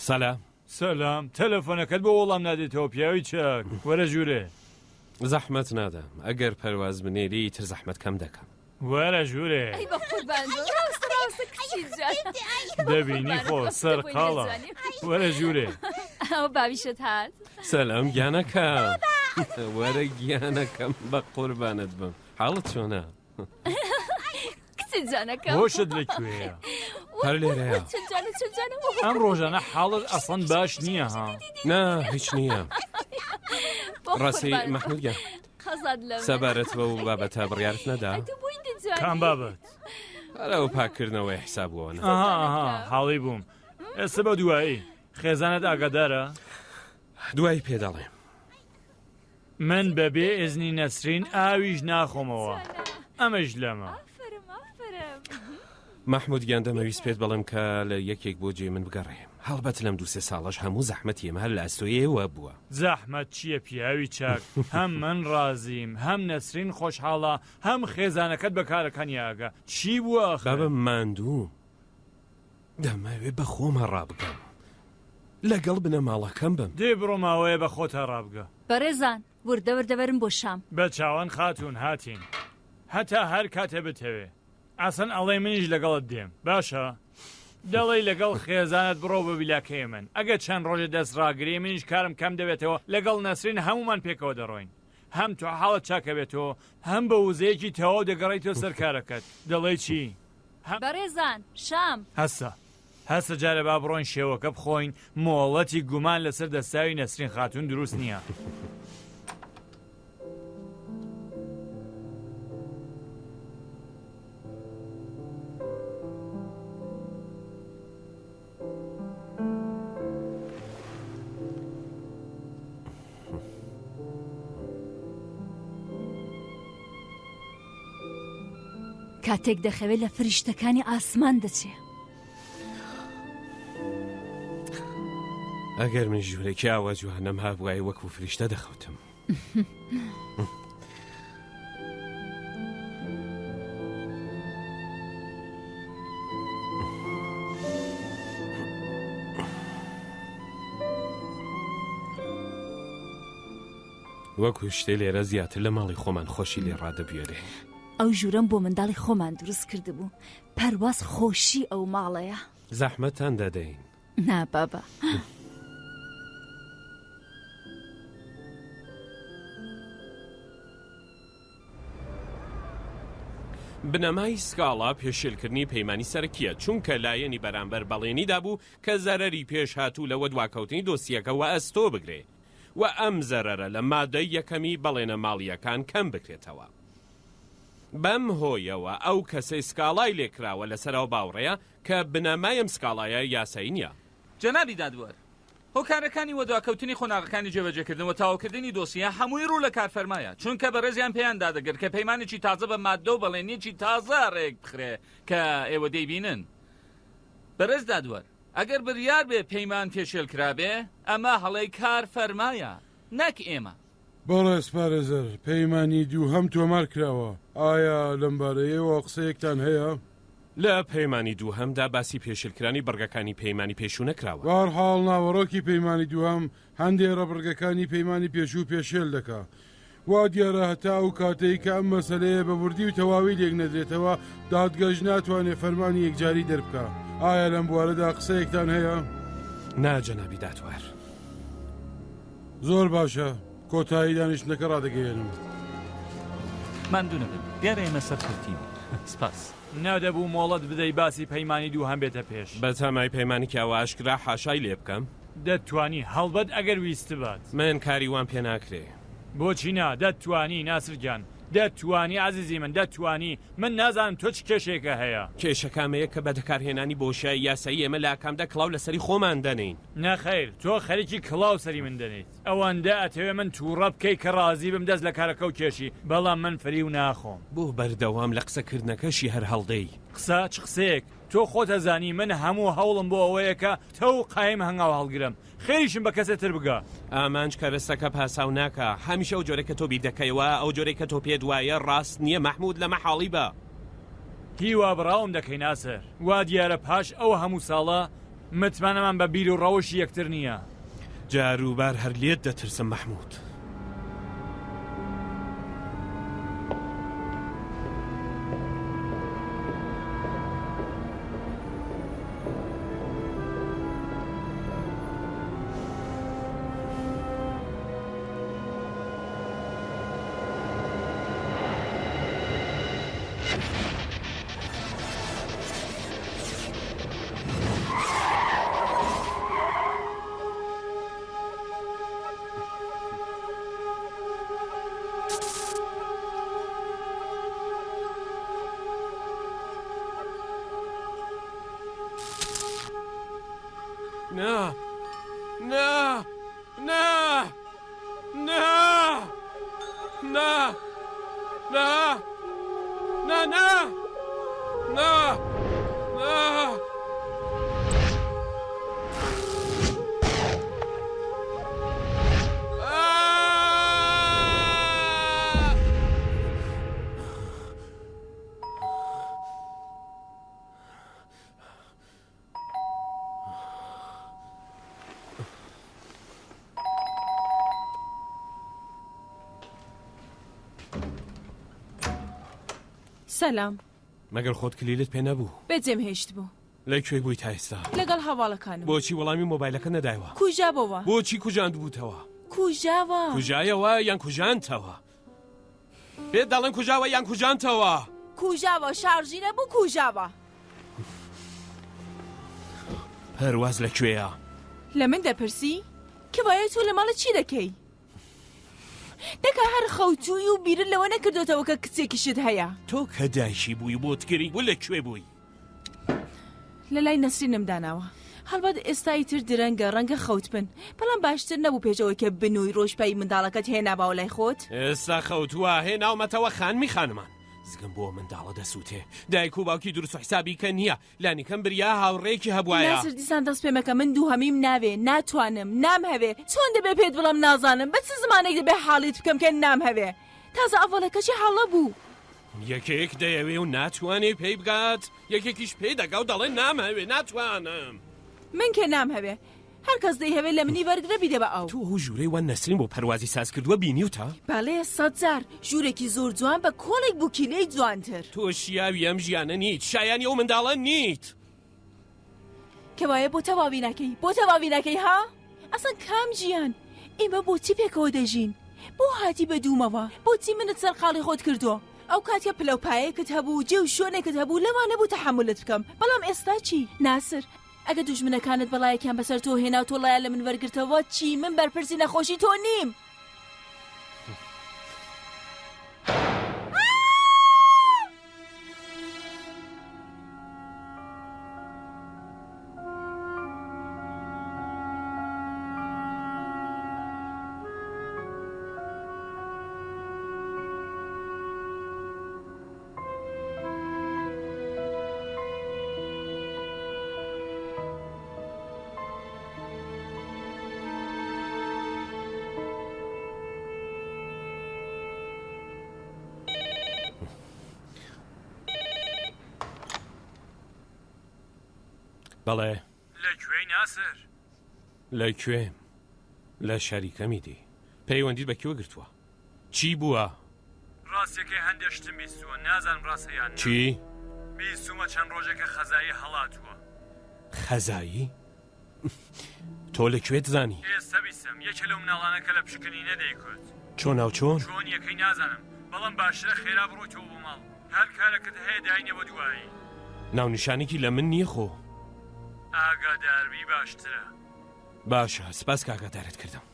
سەلام تەلەفۆنەکەت بۆ وەڵام نادێتەوە پیاوی چاک وەرە ژوورێ زەحمەت نادەم ئەگەر پەرواز بنێری تر زەحمەت کەم دەکەم وەرە ژوورێ دەبینی خۆ سەرقاڵە وەرە ژوورێ ئەو باویشت هات سەلام گیانەکەم وەرە گیانەکەم بە قوربانت بم حاڵت چۆنە کچت جانەکەم هۆشت لەکوێیە هەر لێرەیە ئەم ڕۆژانە حاڵت ئەسڵەن باش نییە ها نا هیچ نییە ڕاستی مەحموود گیان سەبارەت بە و بابەتە بڕیارت نەدا کام بابەت هەرە و پاکردنەوەی حسابووەنە ئاها حاڵی بووم ئێستا بە دوایی خێزانت ئاگادارە دوای پێدەڵێ من بەبێ ئێزنی نەسرین ئاویش ناخۆمەوە ئەمەش لەمە مەحموود گیان دەمەویست پێت بەڵێم کە لە یەکێک بۆ جێ من بگەڕێ هەڵبەت لەم 2-3 ساڵەش هەموو زەحمەتی ئێمە هەر لە ئەستۆیەوە بووە زەحمەت چییە پیاوی چاک هەم من ڕازیم هەم نەسرین خۆشحاڵە هەم خێزانەکەت بەکارەکانی ئاگا چی بووە بابە ماندوو دەمەوێت بە خۆمە ڕابگەم لەگەڵ بنەماڵەکەم بم دێ بڕۆ ماوەیە بە خۆتە ڕابگە بەڕێزان وردەوردەبەرم بۆ شام بە چاوان خاتون هاتین هەتا هەر کاتێ بتەوێ ئاسان ئەڵێ منیش لەگەڵت دێم باشە دەڵێ لەگەڵ خێزانت بڕۆ بە بیلاکەی من ئەگە چەند ڕۆژە دەستڕاگری منیش کارم کەم دەبێتەوە لەگەڵ نەسرین هەمومان پێکەوە دەڕۆین هەم تو حاڵت چاکە بێتەوە هەم بە وزەیەکی تەواو دەگەڕیتەوە سەر کارەکەت دەڵێ چی بەڕێزان شام هەستە جارە با بڕۆین شێوەکە بخۆین مۆڵەتی گومان لەسەر دەستاوی نەسرین خاتون دروست نییە کاتێک دەخەوێت لە فریشتەکانی ئاسمان دەچێ ئەگەر من ژوورێکی ئاوا جوانەم هابووای وەکو فریشتە دەخەوتم وەکو شتێ لێرە زیاتر لە ماڵی خۆمان خۆشی لێ ڕادەبوێرێ ئەو ژوورم بۆ منداڵی خۆمان دروست کردبوو پەرواز خۆشی ئەو ماڵەیە زەحمەتان دەدەین نا بابا بنەمای سکاڵا پێشێلکردنی پەیمانی سەرکیە چونکە لایەنی بەرامبەر بەڵێنیدا بوو کە زەرەری پێش هاتوو لەوە دواکەوتنی دۆسیەکەوە ئەستۆ بگرێ و ئەم زەرەرە لە مادەی یەکەمی بەڵێنە ماڵیەکان کەم بکرێتەوە بەم هۆیەوە ئەو کەسەی سکاڵای لێکراوە لەسەرەوە باوڕەیە کە بنەمایم سکاڵایە یاسایی نییە جەنابی دادوەر هۆکارەکانی وەدواکەوتنی خۆناغەکانی جێبەجێکردن و تاواکردنی دۆسیە هەمووی ڕوو لە کارفەرمایە چونکە بەڕێزیان پێیان دادەگەر کە پەیمانێکی تازە بە مادە و بەڵێنێکی تازە ڕێک بخرێ کە ئێوە دەیبینن بەڕێز دادوەر ئەگەر بڕیار بێ پەیمان پێشێل کرابێ ئەمە هەڵەی کارفەرمایە نەک ئێمە بەڕێز پارێزەر پەیمانی دوو هەم تۆمار کراوە ئایا لەمبارەیەوە قسەیەکتان هەیە؟ لە پەیمانی دووهەمدا باسی پێشێلکرانی بەرگەکانی پەیمانی پێشوو نەکراوە بەهەرحاڵ ناوەڕۆکی پەیمانی دووهەم هەندێک ڕەبڕگەکانی پەیمانی پێشوو پێشێل دەکا وا دیارە هەتا ئەو کاتەی کە ئەم مەسەلەیە بە وردی و تەواوی لێک نەدرێتەوە دادگەش ناتوانێت فەرمانی یەکجاری دەربکە ئایا لەم بوارەدا قسەیەکتان هەیە؟ نا جەنابی دادوەر زۆر باشە کۆتایی دانیشتنەکە ڕادەگەیەنم ماندوو نەبن دیارە ئێمە سەرکەوتین سپاس نادەبوو مۆڵەت بدەی باسی پەیمانی دوو هەم بێتە پێش بە تامای پەیمانی کاوە ئاشکرا حاشای لێ بکەم دەتوانی هەڵبەت ئەگەر ویست بات من کاری وان پێ ناکرێ بۆچی نا دەتوانی ناسرگیان دەتوانی عزیزی من دەتوانی من نازانم تۆ چ کێشێکە هەیە کێشەکامەیە کە بە دەکارهێنانی بۆشای یاسایی ئێمە لە ئاکامدا کڵاو لەسەری خۆمان دەنین نەخەیر تۆ خەریکی کڵاو سەری من دەنیت ئەوەندە ئەتەوێ من تووڕە بکەی کە ڕازی بم دەست لە کارەکە و کێشی بەڵام من فری و ناخۆم بۆ بەردەوام لە قسەکردنەکەشی هەر هەڵدەی قسە چ قسەیەک تۆ خۆتە زانی من هەموو هەوڵم بۆ ئەوەیە کە تۆ قایم هەنگاو هەڵگرم خێریشم بە کەسێتر بگە ئامانج کارەسەکە پاساو ناکە هەمیشە ئەو جۆرە کە تۆ بیر دەکەیەوە ئەو جۆرەی کە تۆ پێت وایە ڕاست نییە مەحموود لەمە حاڵی بە هیوا بڕاوم دەکەی ناسەر وا دیارە پاش ئەو هەموو ساڵە متمانەمان بە بیر و ڕەوشی یەکتر نییە. جاروبار هەر لێت دەترسم مەحموود. نا نا نا نا نا نا نا نا نا نا سەلام مەگەر خۆت کلیلت پێ نەبوو بێجێم هێشت بوو لەکوێ بووی تا ئێستا لەگەڵ هەواڵەکانم بۆچی وەڵامی مۆبایلەکە نەدایوە کوژابەوە بۆچی کوژاند بووتەوە کوژاوە کوژایەوە یان کوژانتەوە پێت دەڵێن کوژاوە یان کوژانتەوە کوژاوە شارژی نەبوو کوژاوە پەرواز لەکوێیە لە من دەپرسی کەوایە تۆ لە ماڵە چی دەکەی دەکا هەر خەوتووی و بیرت لەوە نەکردوتەوە کە کچێکیشت هەیە تۆ کە دایشی بووی بۆت گری بوو لەکوێ بووی لە لای نەسرینم داناوە هەڵبەت ئێستای تر درەنگە ڕەنگە خەوت بن بەڵام باشتر نەبوو پێشەوەی کە بنووی ڕۆژپایی منداڵەکەت هێناباوە لای خۆت ئێستا خەوتووە هێناومەتەوە خانمی خانمان زگم بۆ منداڵە دەسووتێ دایک و باوکی دروست و حسابی کە نییە لانیکەم بریا هاوڕێکی هەبوایە ناسر دیسان دەست پێمەکە من دوو هەمیم ناوێ ناتوانم نام هەوێ چۆن دەبێ پێت بڵم نازانم بە چ زمانێک دەبێ حاڵیت بکەم کە نام هەوێ تازە ئەڤڵەکەچی حاڵە بوو یەکێک دەیەوێ و ناتوانێ پێی بگات یەکێکیش پێی دەگا و دەڵێ نامهەوێ ناتوانم من کە نام هەوێ هەر کەس دەی هەوێ لە منی وەرگرە بیدە بە ئەو تو ئەو ژوورەی وان نەسرین بۆ پەروازی ساز کردووە بینیوتە باڵێ 100 جار ژوورێکی زۆر جوان بە کۆڵێک بووکیلەی جوانتر تۆ شیاوی ئەم ژیانە نیت شایانی ئەو منداڵە نیت کەوایە بۆ تەواوی ناکەی بۆ تەواوی ناکەی ها ئەسەن کام ژیان ئێمە بۆچی پێکەوە دەژین بۆ هاتی بە دوومەوە بۆچی منت سەرقاڵی خۆت کردووە ئەو کاتیا پلەپایەکت هەبوو جێ و شوێنێکت هەبوو لەوانە بوو تەحملت بکەم بەڵام ئێستا چی ناسر ئەگە دوژمنەکانت بەڵایەکیان بەسەر تۆ هێنا و تۆ لایە لە من وەرگرتەوە چی من بەرپرسی نەخۆشی تۆ نیم بەڵێ لەکوێی ناسر لەکوێم لە شەریکەمی دی پەیوەندیت بە کێوە گرتووە چی بووە ڕاستیەکەی هەندێشتم بیستووە نازانم ڕاستەیان چی بیستومە چەند ڕۆژێکە خەزایی هەڵاتووە خەزایی تۆ لەکوێت زانی ئێستا بیستم یەکێ لەو مناڵانەکە لە پشکنی نەدەیکوت چۆن ناو چۆن چۆن یەکەی نازانم بەڵام باشترە خێرا بڕۆیتەوە بۆ ماڵ هەر کارەکەت هەیە داینێ بە دوایی ناونیشانێکی لە من نییە خۆ ئاگاداربی باشترە باشە سپاس کاگادارت کردم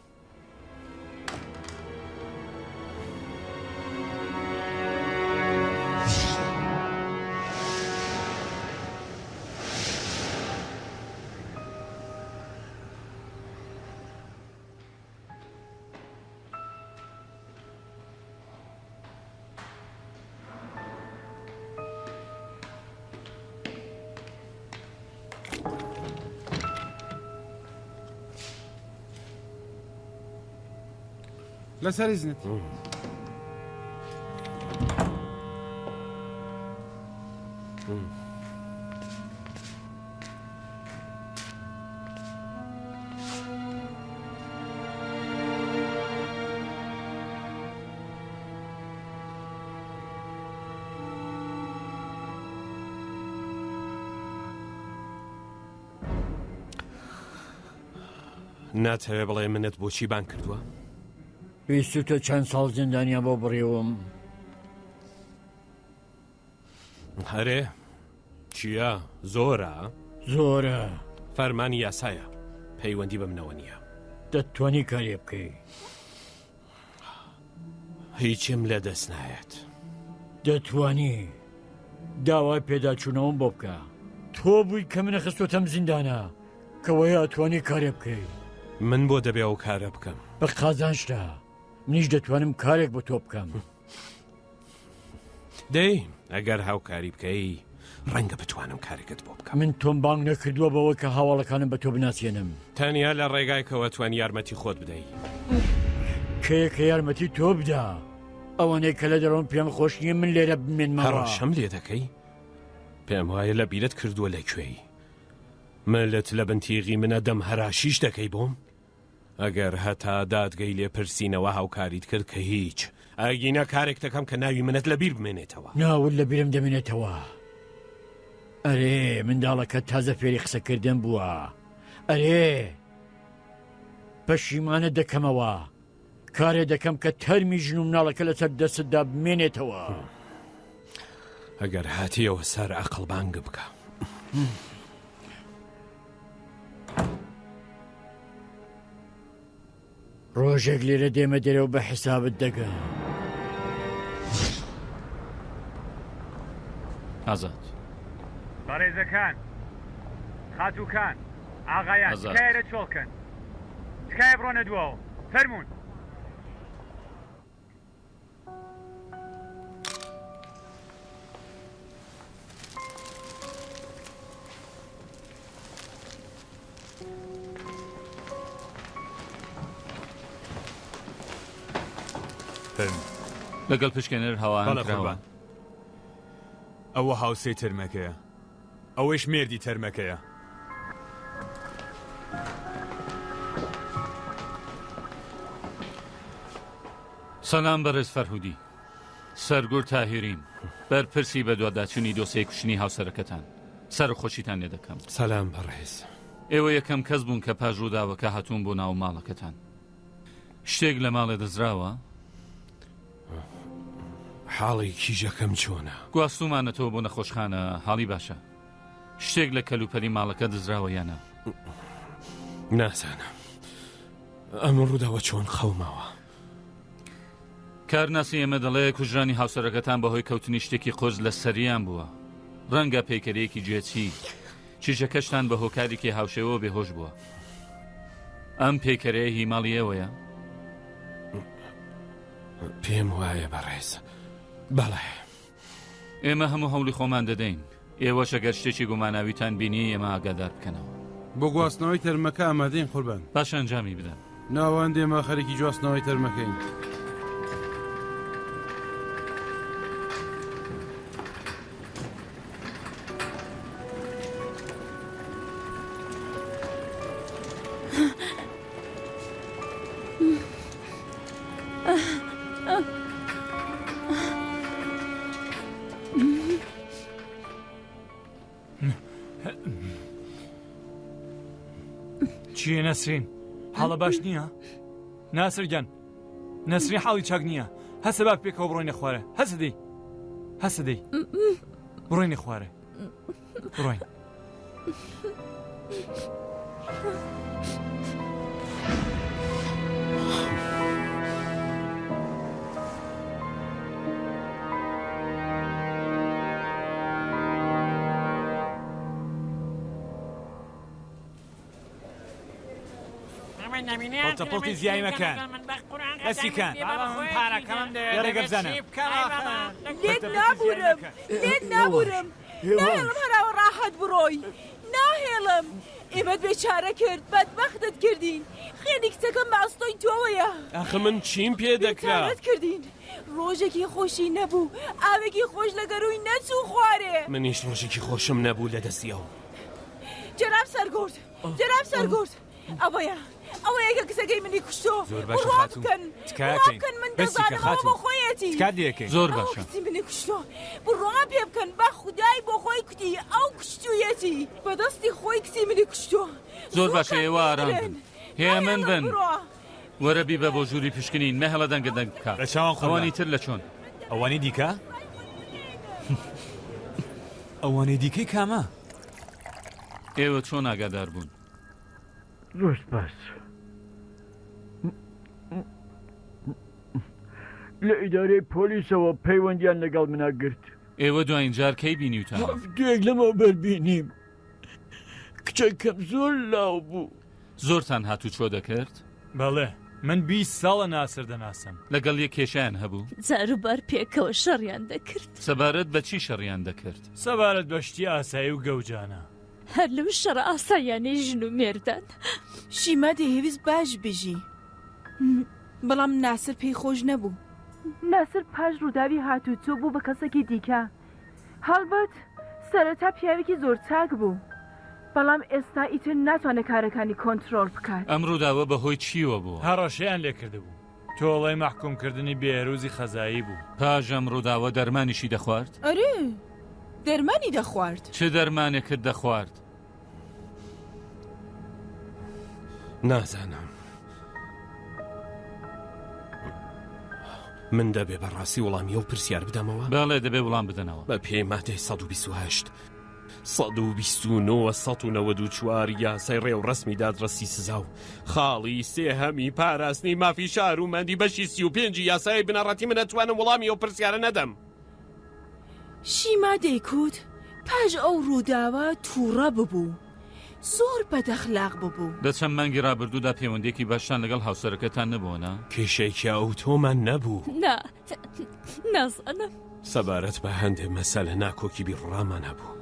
لەسەر ئیزنت ناتەوێ بڵێ منت بۆچی بان کردووە؟ ویستوتە چەند ساڵ زیندانیا بۆ بڕێوم. هەرێ چییە؟ زۆرە؟ زۆرە. فەرمانی یاسایە پەیوەندی بە منەوە نییە. دەتوانی کارێ بکەی. هیچم لە دەست نایەت. دەتوانی داوای پێداچوونەوەم بۆ بکە. تۆ بووی کە منە خستۆتەم زیندانە کەوەی ئەتوانی کارێ بکەی. من بۆ دەبێ ئەو کارە بکەم. بە قازانشتا منیش دەتوانم کارێک بۆ تۆ بکەم. دەی ئەگەر هاوکاری بکەی ڕەنگە بتوانم کارێکت بۆ بکەم. من تۆم بانگ نەکردووە بەوە کە هاواڵەکانم بە تۆ بناسیێنم. تەنیا لە ڕێگایکەوە توانی یارمەتی خۆت بدەیت. کەیە کە یارمەتی تۆ بدا ئەوانەی کە لە دەڕۆم پێم خۆش نییە من لێرە بمێنمەوە. هەڕەشەم لێ دەکەی؟ پێم وایە لە بیرت کردووە لەکوێی. ملت لە بنتیغی منە دەم هەراشیش دەکەی بۆم؟ ئەگەر هەتا دادگەی لێ پرسینەوە هاوکاریت کرد کە هیچ ئەگینە کارێک دەکەم کە ناوی منت لە بیر بمێنێتەوە. ناول لە بیرم دەمێنێتەوە. ئەرێ منداڵەکە تازە فێری قسەکردن بووە. ئەرێ پەشیمانە دەکەمەوە کارێ دەکەم کە تەرمی ژن و مناڵەکە لەسەر دەستدا بمێنێتەوە. ئەگەر هاتیەوە سەر عەقڵبانگ بکە. ڕۆژێک لێرە دێمە دەرەوە بە حسابت دەگەم. ئازاد بەڕێزەکان خاتووکان ئاغایان تکایە چۆڵکن تکایە بڕۆنە دووەوە فەرموون. لەگەڵ پشکنەر هەواان کراوە. ئەوە هاوسەی تەرمەکەیە، ئەوەش مێردی تەرمەکەیە. سەلام بەڕێز فەرهودی، سەرگور تاهیریم، بەرپرسی بە دوواداچوونی دۆسیەی کوشتنی هاوسەرەکەتان. سەر خۆشیتان لێ دەکەم. سەلام بەڕێز. ئێوە یەکەم کەس بوون کە پاژووداوەکە هاتوون بۆ ناو ماڵەکەتان. شتێک لە ماڵێ دەزراوە؟ حاڵی کیژەکەم چۆنە؟ گواستومانەتەوە بۆ نەخۆشخانە، حاڵی باشە. شتێک لە کەلوپەلی ماڵەکە دزراوە یانە؟ نازانم. ئەم ڕووداوە چۆن خەومەوە. کارناسی ئێمە دەڵێ کوژرانی هاوسەرەکەتان بەهۆی کەوتنی شتێکی قۆز لە سەریان بووە. ڕەنگە پێکەرەیەکی گوێچی چیژەکەشتان بە هۆکارێکی هاوشێوە بێهۆش بووە. ئەم پێکەرەیە هی ماڵی ئێوەیە؟ پێم وایە بەڕێز. بەڵێ ئێمە هەموو هەوڵی خۆمان دەدەین. ئێوەش ئەگەر شتێکی گوماناویتان بینی ئێمە ئاگادار بکەنەوە. بۆ گواستنەوەی تەرمەکە ئامادەین قوربان. باش ئەنجامی بدەن. ناوان دێمە خەرێکی جواستنەوەی تەرمەکەین. چیە نەسرین؟ حاڵە باش نییە؟ ناسرگیان نەسرین حاڵی چاک نییە. هەسە باک پێکەوە بڕۆینە خوارە. هەسە دەی هەسە دەی بڕۆینە خوارە. بڕۆین. پڵتەپڵتی زیای مەکەن ئەسی کەن پارەکەم ڕێگە بزانم. لێت نابورم لێت نابورم ناهێڵم هەراوە ڕاحەت بڕۆی ناهێڵم. ئێمەت بێچارە کرد بەدبەختت کردین. خێنی کچەکەم بە ئەستۆی تۆوەیە. ئەخە من چیم پێ دەکرا؟ بێچارەت کردین. ڕۆژێکی خۆشی نەبوو، ئاوێکی خۆش لە گەروی نەچوو خوارێ. منیش ڕۆژێکی خۆشم نەبوو لە دەستیەوە. جەناب سەرگورد، جەناب سەرگورد، ئەوەیە ئەوە یەکە کچەکەی منی کوشتۆ. بڕوا بکەن بڕوا من دەزانم بۆ خۆیەتی. زۆر باشە. کچی منی کوشتۆ. بڕوا پێ بکەن بە خودای بۆ خۆی کوتی ئەو کوشتویەتی. بەدەستی خۆی کچی منی کوشتۆ. زۆر باشە ئێوە ئارام بن. هێمن بن بڕۆ وەرە بی بە بۆ ژووری پشکنین مە هەڵە دەنگە دەنگ بکە لە چاوان ئەوانی خۆڵی تر لە چۆن ئەوانی دیکە ئەوانی دیکەی کامە ئێوە چۆن ئاگادار بوون زۆر سپاس لە ئیدارەی پۆلیسەوە پەیوەندیان لەگەڵ منا گرت ئێوە دوایین جار کەی بینیوتان هەفتەیەک لەمە بەربینیم کچەکەم زۆر لاو بوو زۆرتان هاتوو چۆ دەکرد بەڵێ من 20 ساڵە ناسر دەناسم لەگەڵ یەک کێشیان هەبوو جاروبار پێکەوە شەڕیان دەکرد سەبارەت بە چی شەڕیان دەکرد سەبارەت بەشتی ئاسایی و گەوجانە هەر لەو شەڕە ئاساییانەی ژن و مێردان شیما دەهێویست باش بژی بەڵام ناسر پێی خۆش نەبوو ناسر پاش ڕووداوی هاتوچۆ بوو بە کەسێکی دیکە هەڵبەت سەرەتا پیاوێکی زۆر چاک بوو بەڵام ئێستا ئیتر ناتوانێت کارەکانی کۆنتترۆل بکات ئەم ڕووداوە بەهۆی چیوە بوو هەڕەشەیان لێکرده بوو تۆڵەی مەحکومکردنی بێروزی خەزایی بوو پاژ ئەم ڕووداوە دەرمانیشی دەخوارد ئەرێ دەرمانی دەخوارد چه دەرمانێک کرد دەخوارد نازانم من دەبێ بەڕاستی وەڵامی ئەو پرسیار بدەمەوە باڵێ دەبێ وڵام بدەنەوە بە پێی مادەی 128 129 194 یاسای ڕێو ڕسمی دادڕەسی سزا و خاڵی سێهەمی پاراستنی مافی شار و مەندی بەشی 35 یاسای بنەڕەتی من ئەتوانم وەڵامی ئەو پرسیارە نەدەم شیما دەیکوت پاش ئەو ڕووداوە تووڕە ببوو زۆر بەدەخلاق ببوو دەچەند مانگی ڕابردوودا پەیوەندێکی باشتان لەگەڵ هاوسەرەکەتان نەبووە کێشێکی ئەو تۆمان نەبوو نا نازانم سەبارەت بە هەندێک مەسەلە ناکۆکی بیڕامان هەبوو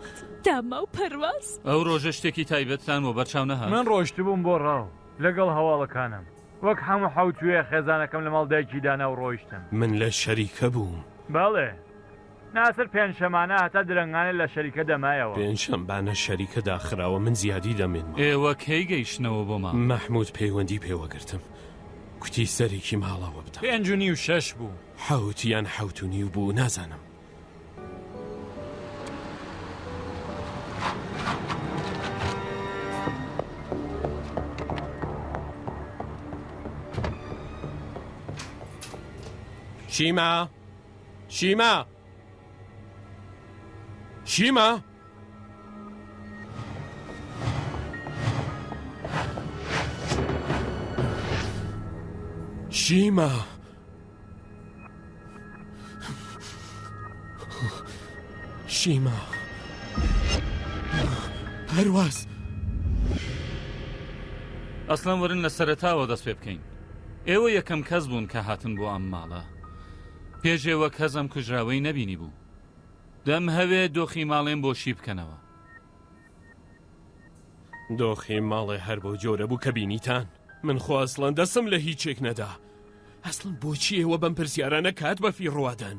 داما و پەرواز ئەو ڕۆژە شتێکی تایبەتتان بۆ بەرچاو نەهات من ڕۆشت بووم بۆ ڕاو لەگەڵ هەواڵەکانم وەک هەموو حوتوێ خێزانەکەم لە ماڵ دایکی دانا و ڕۆیشتم من لە شەریکە بووم بەڵێ ناسر پێنجشەمانە هەتا درەنگانە لە شەریکە دەمایەوە پێنجشەمبانە شەریکە داخراوە من زیادی دەمێنم ئێوە کەی گەیشتنەوە بۆمە مەحموود پەیوەندی پێوەگرتم کوتی سەرێکی ماڵەوە بدە 5 و 6 بوو حوتیان 7 بوو نازانم شیما شیما شیما شیما شیما پەرواز ئەسڵەن وەرن لە سەرەتاوە دەست پێ بکەین ئێوە یەکەم کەس بوون کە هاتن بۆ ئەم ماڵە پێشێوە کەسم کوژراوەی نەبینی بوو دەم هەوێ دۆخی ماڵێن بۆ شی بکەنەوە دۆخی ماڵێ هەر بۆ جۆرە بوو کە بینیتان من خواستڵەن دەسم لە هیچێک نەدا ئەسڵن بۆچی ئێوە بەم پرسیارانە کات بەفی ڕوادەن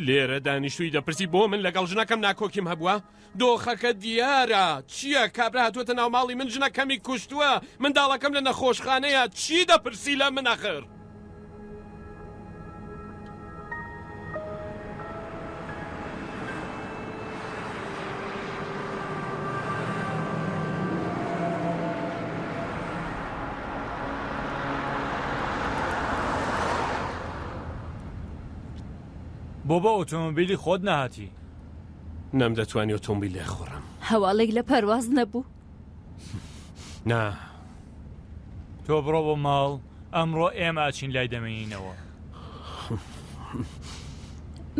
لێرە دانیشتووی دەپرسی بۆ من لەگەڵ ژنەکەم ناکۆکیم هەبووە دۆخەکە دیارە چییە کابرا هاتووەتە ناو ماڵی من ژنەکەمی کوشتووە منداڵەکەم لە نەخۆشخانەیە چی دەپرسی لە من ئەخر بۆ بە ئۆتۆمۆبیلی خۆت نەهاتی نەم دەتوانی ئۆتۆمبیل لێ خۆڕم هەواڵێک لە پەرواز نەبوو نا تۆ بڕۆ بۆ ماڵ ئەمڕۆ ئێمە ئاچین لای دەمێنینەوە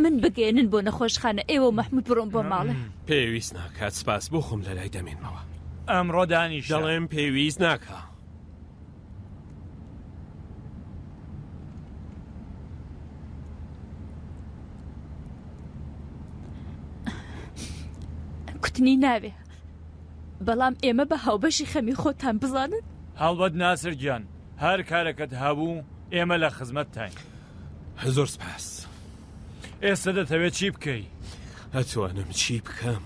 من بگەێنن بۆ نەخۆشخانە ئێوە مەحموود بڕۆم بۆ ماڵێ پێویست ناکات سپاس بۆ خۆم لە لای دەمێنمەوە ئەمڕۆ دانیش دەڵێم پێویست ناکە کوتنی ناوێ بەڵام ئێمە بە هاوبەشی خەمی خۆتان بزانن هەڵبەت ناسر گیان هەر کارەکەت هەبوو ئێمە لە خزمەت تاین زۆر سپاس ئێستا دەتەوێت چی بکەی ئەتوانم چی بکەم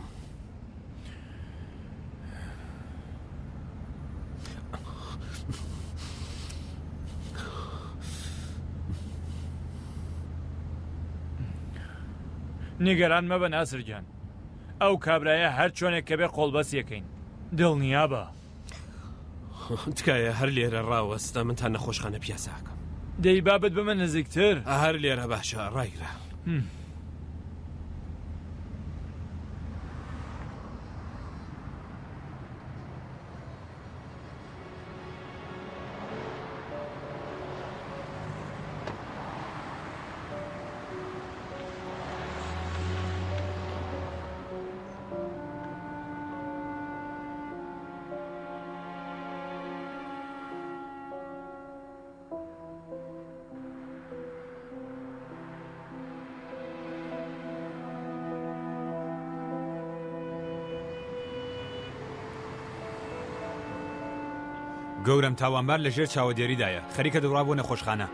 نیگەران مەبە ناسر گیان ئەو کابرایە هەر چۆنێک کە بێ قۆڵبەس یەکەین دڵنیا بە تکایە هەر لێرە ڕاوەستە من تا نەخۆشخانە پیاساکەم. دەی بابت بمە نزیکتر. هەر لێرە باشە ڕایگرە. گەورم تاوانبار لەژێر چاوەدێریدایە خەریکە دەوڕا بۆ نەخۆشخانە.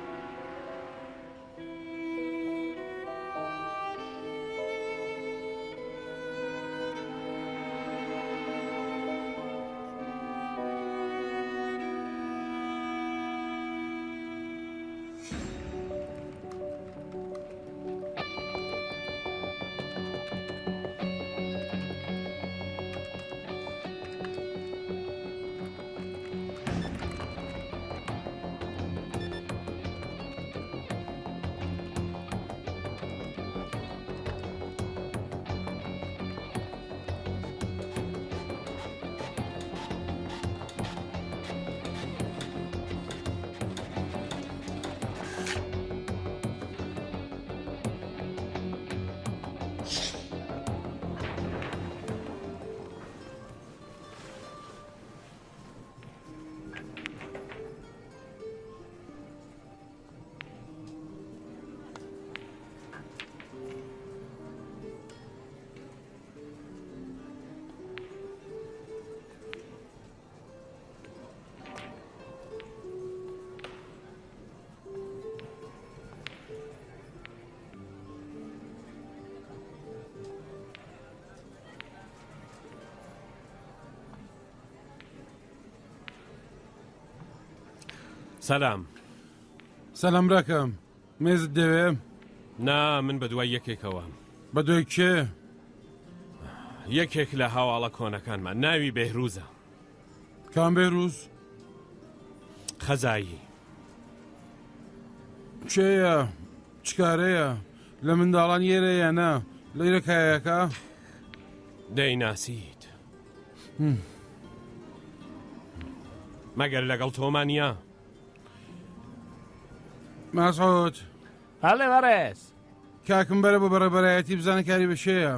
سەلام. سەلام ڕاکەم مێزت دەوێ؟ نا من بە دوای یەکێکەوە. بە دوای کێ؟ یەکێک لە هاواڵە کۆنەکانمان ناوی بێهروزە. کام بێهروز؟ خەزایی. کێیە؟ چکارەیە؟ لە منداڵان یێرەیە نا لەیرە کایەکە؟ دەیناسیت مەگەر لەگەڵ تۆمانە؟ ماسعود هەڵێ بەڕێز کاکم بەرە بە بەڕێبەرایەتی بزانە کاری بەشەیە.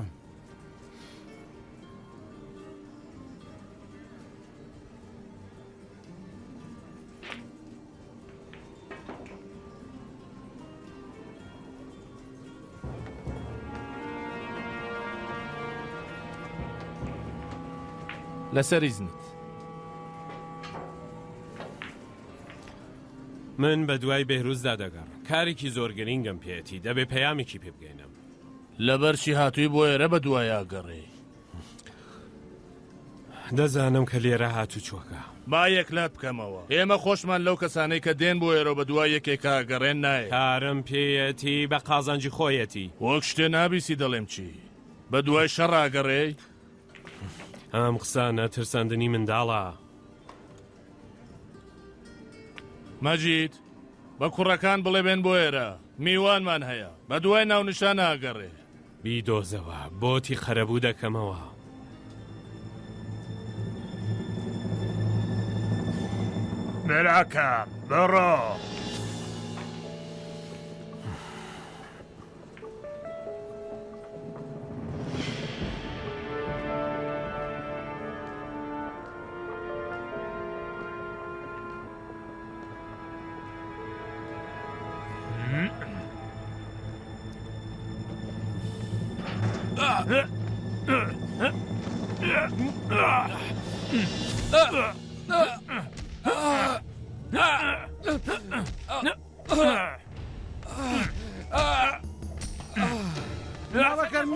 لەسەر ئیزنت. من بە دوای بێهروزدا دەگەڕ. کارێکی زۆر گرنگم پێێتی دەبێ پەیامێکی پێ بگەینم. لەبەرچی هاتووی بۆ ئێرە بە دوایە گەڕێ. دەزانم کە لێرە هاتوو چۆکە. با یەکلات بکەمەوە. ئێمە خۆشمان لەو کەسانەی کە دێن بۆ ئێرە بە دوای یەکێکا گەڕێن نایە. کارم پێیەتی بە قازانجی خۆیەتی. وەک شتێ نابیسی دەڵێم چی بە دوای شەڕاگەڕێ. ئەم قسانە ترساندنی منداڵە. مەجید بە کوڕەکان بڵێ بێن بۆ ئێرە میوانمان هەیە بە دوای ناونشان ئاگەڕێ. بیدۆزەوە بۆتی خەرەبوو دەکەمەوە. مێراکەم بڕۆ.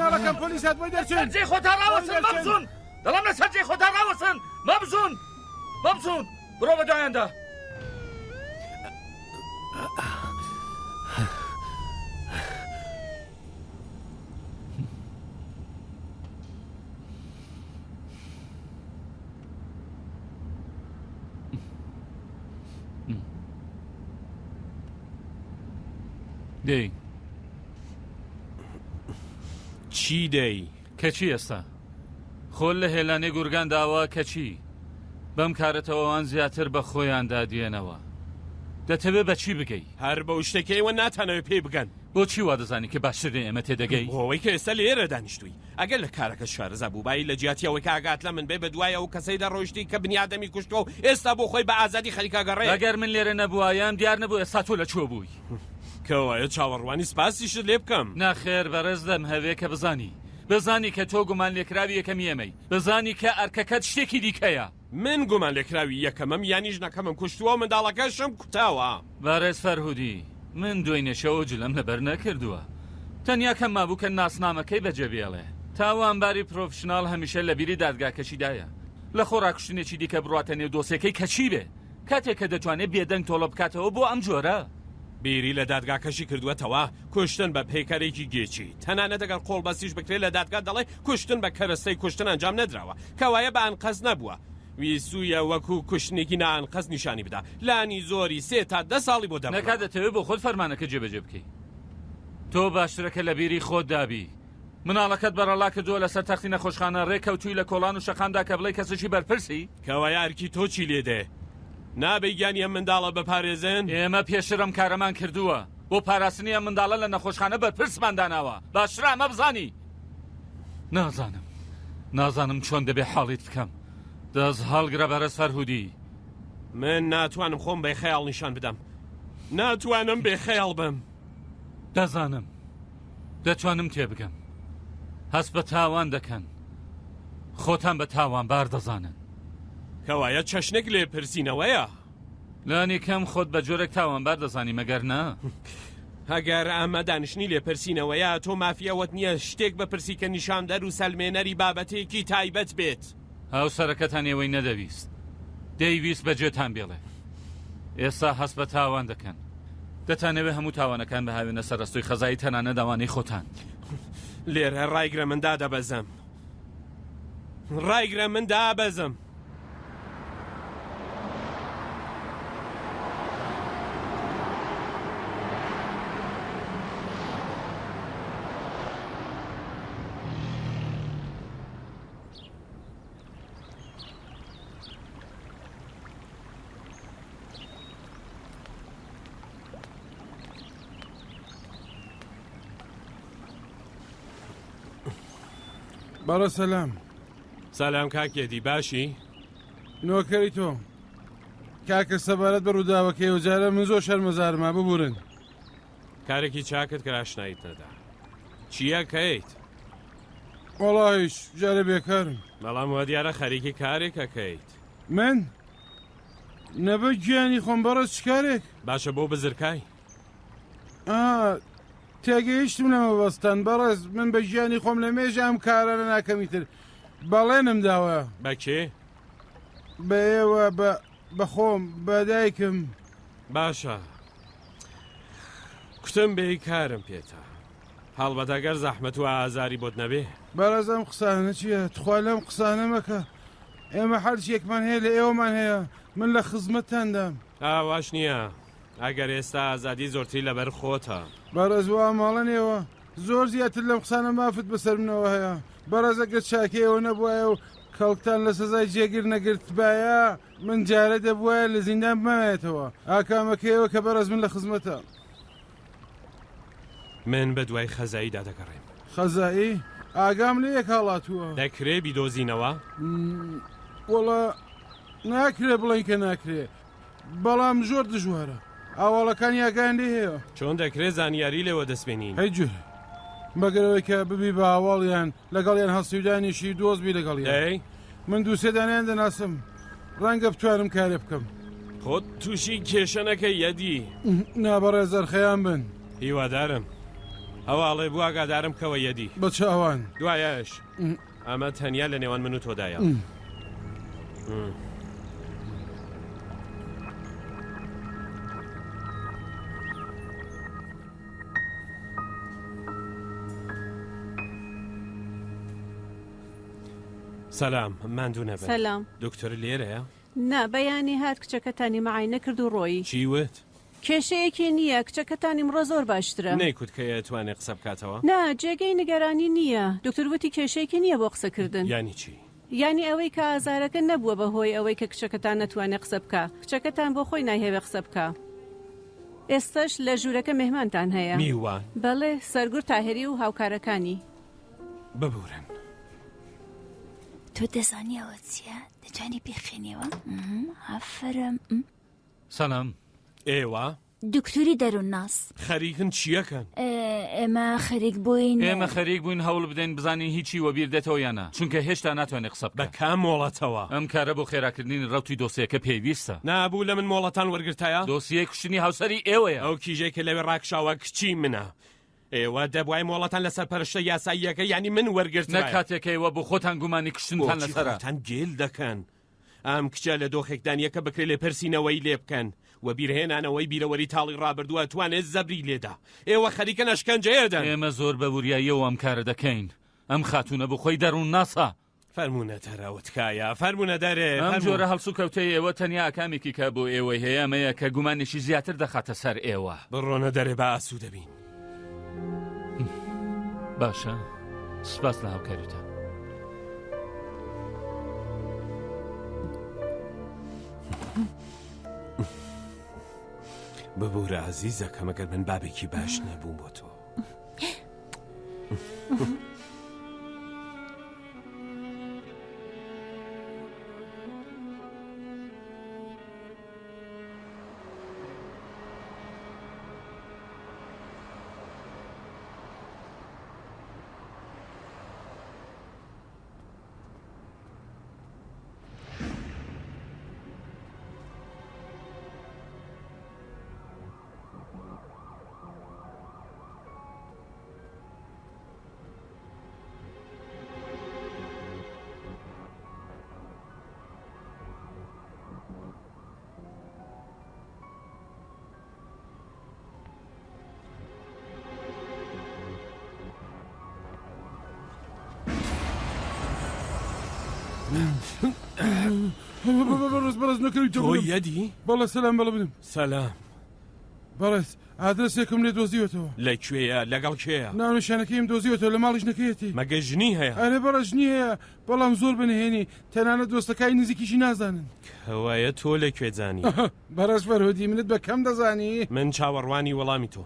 ناڵەکەم پۆلیسات بۆی دەرچێن. سەرجێ خۆتان ڕاوەسن مەبزوون. دەڵام لە سەرجێ خۆتان ڕاوەسن مەبزوون مەبزوون. بڕۆ بە دوایاندا. دەی چی دەی؟ کەچی ئێستا خۆل لە هێلانەی گورگان داوا کەچی بەم کارەتەوەوان زیاتر بە خۆیان دادێنەوە دەتەوێت بە چی بگەی هەر بە شتێکەوە ناتانەوێت پێی بگەن بۆچی وا دەزانی کە باشتر ئێمە تێدەگەی ئەوەی کە ئێستا لێرە دانیشتووی ئەگەر لە کارەکە شارەزا بووبایی لە جیاتیەوەی کاگات لە من بێ بە دوایە و کەسەی دەڕۆشتی کە بنیادەمی کوشتەوە و ئێستا بۆ خۆی بە ئازادی خەریکا گەڕێ ئەگەر من لێرە نەبووایەم دیار نەبوو ئێستا تۆ لەکوێ بووی کەوایە چاوەڕوانی سپاسیشت لێ بکەم ناخێر بەڕێز دەم هەوێ کە بزانی کە تۆ گومان لێکراوی یەکەم ئێمەی بزانی کە ئەرکەکەت شتێکی دیکەیە من گومان لێکراوی یەکەمەم یانیش نەکەمم کوشتووە منداڵەکەشم کوتاوە بەڕێز فەرهودی من دوێنێشەوە جلەم لەبەر نەکردووە تەنیا کەم مابوو کە ناسنامەکەی بەجێبێڵێ تاوانباری پرۆفشناڵ هەمیشە لە بیری دادگاکەشیدایە لە خۆڕاکشتێکی دیکە بڕاتە نێو دۆسیەکەی کەچی بێ کاتێک کە دەتوانێت بێدەنگ تۆڵە بکاتەوە بۆ ئەم جۆرە بیری لە دادگاکەشی کردووەتەوە کوشتن بە پێکارێکی گێچی تەنانەت دەگەر قۆڵ بەسیش بکرێت لە دادگا دەڵێ کوشتن بە کەرەستەی کوشتن ئەنجام نەدراوە کەوایە بە ئەنقەز نەبووە ویسوویە وەکو کوشتێکی نائەنقەز نیشانی بدا لانی زۆری 3 تا 10 ساڵی بۆ دەبڕێت نەکات دەتەوێت بۆ خۆت فەرمانەکە جێبەجێ بکەی تۆ باشترەکە لە بیری خۆت دابی مناڵەکەت بەڕەڵا کردووە لەسەر تەختی نەخۆشخانە ڕێکەوتووی لە کۆڵان و شەقامدا کە بڵێ کەسێکی بەرپرسی کەوایە ئەرکی تۆ چی لێدێ نابێ گیانی ئەم منداڵە بەپارێزن ئێمە پێشرم کارەمان کردووە بۆ پاراستنی ئەم منداڵە لە نەخۆشخانە بەرپرسمان داناوە باشترە ئەمە بزانی نازانم چۆن دەبێ حاڵیت بکەم دەست هەڵگرە بەرەز فەرهودی من ناتوانم خۆم بێ خەیاڵ نیشان بدەم ناتوانم بێ خەیاڵ بم دەزانم دەتوانم تێ بگەم هەست بە تاوان دەکەن خۆتان بە تاوان بار دەزانن کەوایە چەشنێک لێ پرسینەوەیە لانی کەم خۆت بە جۆرێک تاوانبار دەزانی مەگەر نا هەگەر ئەمە دانیشتنی لێپرسینەوەیە تۆ مافیەوەت نییە شتێک بپرسی کە نیشاندەر و سەلمێنەری بابەتێکی تایبەت بێت هاوسەرەکەتان ئێوەی نەدەویست دەیویست بەجێتان بێڵێ ئێستا هەست بە تاوان دەکەن دەتانەوێت هەموو تاوانەکان بە هاوێنە سەرڕستوی خەزایی تەنانە داوانەی خۆتان لێرە ڕایگرە من دادەبەزم ڕایگرە من دابەزم بەڕە سەلام سەلام کاکێدی باشی نۆکەری تۆ کاکە سەبارەت بە ڕووداوەکەی وجارە من زۆر شەرمەزارمە ببورن کارێکی چاکت کراشنایت نەدا چییە کەیت وەڵایش جارە بێکارم بەڵام وە دیارە خەریکی کارێکەکەیت من نەبە گیانی خۆم بەڕە چ کارێک باشە بۆ بزرکای تێگەیشتم لەمە بەستان بەڕێز من بە ژیانی خۆم لە مێژە ئەم کارانە ناکەمی تر بەڵێنم داوە بەکێ بە ئێوە بە خۆم بە دایکم باشە کوتم بێی کارم پێێتە هەڵبەتەگەر زەحمەت و ئازاری بۆت نەبێ بەڕێز ئەم قسانە چییە تخوا لەم قسانە مەکە ئێمە هەرچێکمان هەیە لە ئێوەمان هەیە من لە خزمەتتاندام ئاواش نییە ئەگەر ئێستا ئازادی زۆرتری لەبەر خۆتە بەڕێز وا ماڵەنەوە زۆر زیاتر لەم قسانە مافت بەسەر منەوە هەیە بەڕێزەگە چاکەیەوە نەبووایە و کەڵکتان لە سزای جێگر نەگرتبایە من جارە دەبووایە لە زیندان بمایێتەوە ئاکامەکەیەوە کە بەڕێز من لە خزمەتە من بە دوای خەزاییدا دەگەڕێم خەزایی ئاگام لە یەک هاڵاتووە دەکرێ بیدۆزینەوە وەڵە ناکرێ بڵێن کە ناکرێ بەڵام زۆر دژوارە ئاواڵەکان یاگان لێ هەیە چۆن دەکرێت زانیاری لێوە دەستێنین هەی جوورە بەگەرەوەی کە ببی بە ئاواڵیان لەگەڵیان هەستیودانیشی دۆزبی لەگەڵیان من دووسێ دانیان دەناسم ڕەنگە بتوانم کارێ بکەم خۆت تووشی کێشەنەکە یەدی نابەڕێ زەرخەیان بن هیوادارم هەواڵێ بوو ئاگادارم کەوە یەدی بە چاوان دوایەش ئەمە تەنیا لە نێوان من و تۆدایە سەلام ماندوو نەبێت سەلام دکتۆر لێرەیە؟ نا بەیانی هات کچەکەتانی مەعاینە کرد و ڕۆیی چی وت؟ کێشەیەکی نییە کچەکەتانی ئمڕۆ زۆر باشترە نەیکوت کە ئەتوانێت قسە بکاتەوە نا جێگەی نیگەرانی نییە دکتۆر وتی کێشەیەکی نییە بۆ قسەکردن یانی چی یعنی ئەوەی کە ئازارەکە نەبووە بەهۆی ئەوەی کە کچەکەتان نەتوانێت قسە بکە کچەکەتان بۆ خۆی ناهێوێ قسە بکە ئێستش لە ژوورەکە مێهمانتان هەیە میوان بەڵێ سەرگور تاهێری و هاوکارەکانی ببورن تۆ دەزانیەوە چییە دەجانی پێخێنیەوە ئافرم سەلام ئێوە دکتوری دەروون ناس خەریکن چیەکەن ئێمە خەریک بووین ئێمە خەریک بووین هەوڵ بدەین بزانین هیچی وەبیر دێتەوە یانە چونکە هێشتا ناتوانێت قسە بە بکە کام مۆڵەتەوە ئەم کارە بۆ خێراکردنی ڕەوتی دۆسیەکە پێویستە نابوو لە من مۆڵەتان وەرگرتایە دۆسیە کوشتنی هاوسەری ئێوەیە ئەو کیژێکە لەوێ ڕاکشاوە کچی منە ئێوە دەبوای مۆڵەتان لەسەر پەرشتە یاساییەکە ینی من وەرگرت نە کاتێکەوە بۆ خۆتان گومانی کشتنتان لەسەرتان گێل دەکەن ئەم کچە لە دۆخێکدانیەکە بکرێت لێ پرسیینەوەی لێ بکەن و بیرهێنانەوەی بیرەوەری تاڵی ڕابردووە توانێت زەبری لێدا ئێوە خەریکە نەشکەنجەیەدەن ئێمە زۆر بە وریاییەوە ئەم کارە دەکەین ئەم خاتونە بۆ خۆی دەروون ناسا فەرمونە تەراوتکایە فەرمونە دەرێ ئەم جۆرە هەڵسو کەوتەی ئێوە تەنیا ئاکامێکی کە بۆ ئێوەی هەیە ئەمەیە کە گومانێکی زیاتر دەخاتە سەر ئێوە بڕۆنە دەرێ بە ئاسوو دەبین باشە سپاس لە هاوکاریتان ببوورە عەزیزەکەم ئەگەر من بابێکی باش نەبووم بۆ تۆ بەڕێز نەکەویتەوە تۆ یەدی بەڵێ سەلام بەڵە بدم سەلام بەڕێز ئادرسێکم لێ دۆزیوەتەوە لەکوێیە لەگەڵ کێیە ناونیشانەکەیم دۆزیوەتەوە لە ماڵیش نەکەیەتی مەگە ژنی هەیە ئەرێ بەڕە ژنی هەیە بەڵام زۆر بنهێنی تەنانەت دۆستەکانی نزیکیشی نازانن کەوایە تۆ لەکوێ زانی بەڕێز فەرهودی منت بە کەم دەزانی من چاوەڕوانی وەڵامی تۆ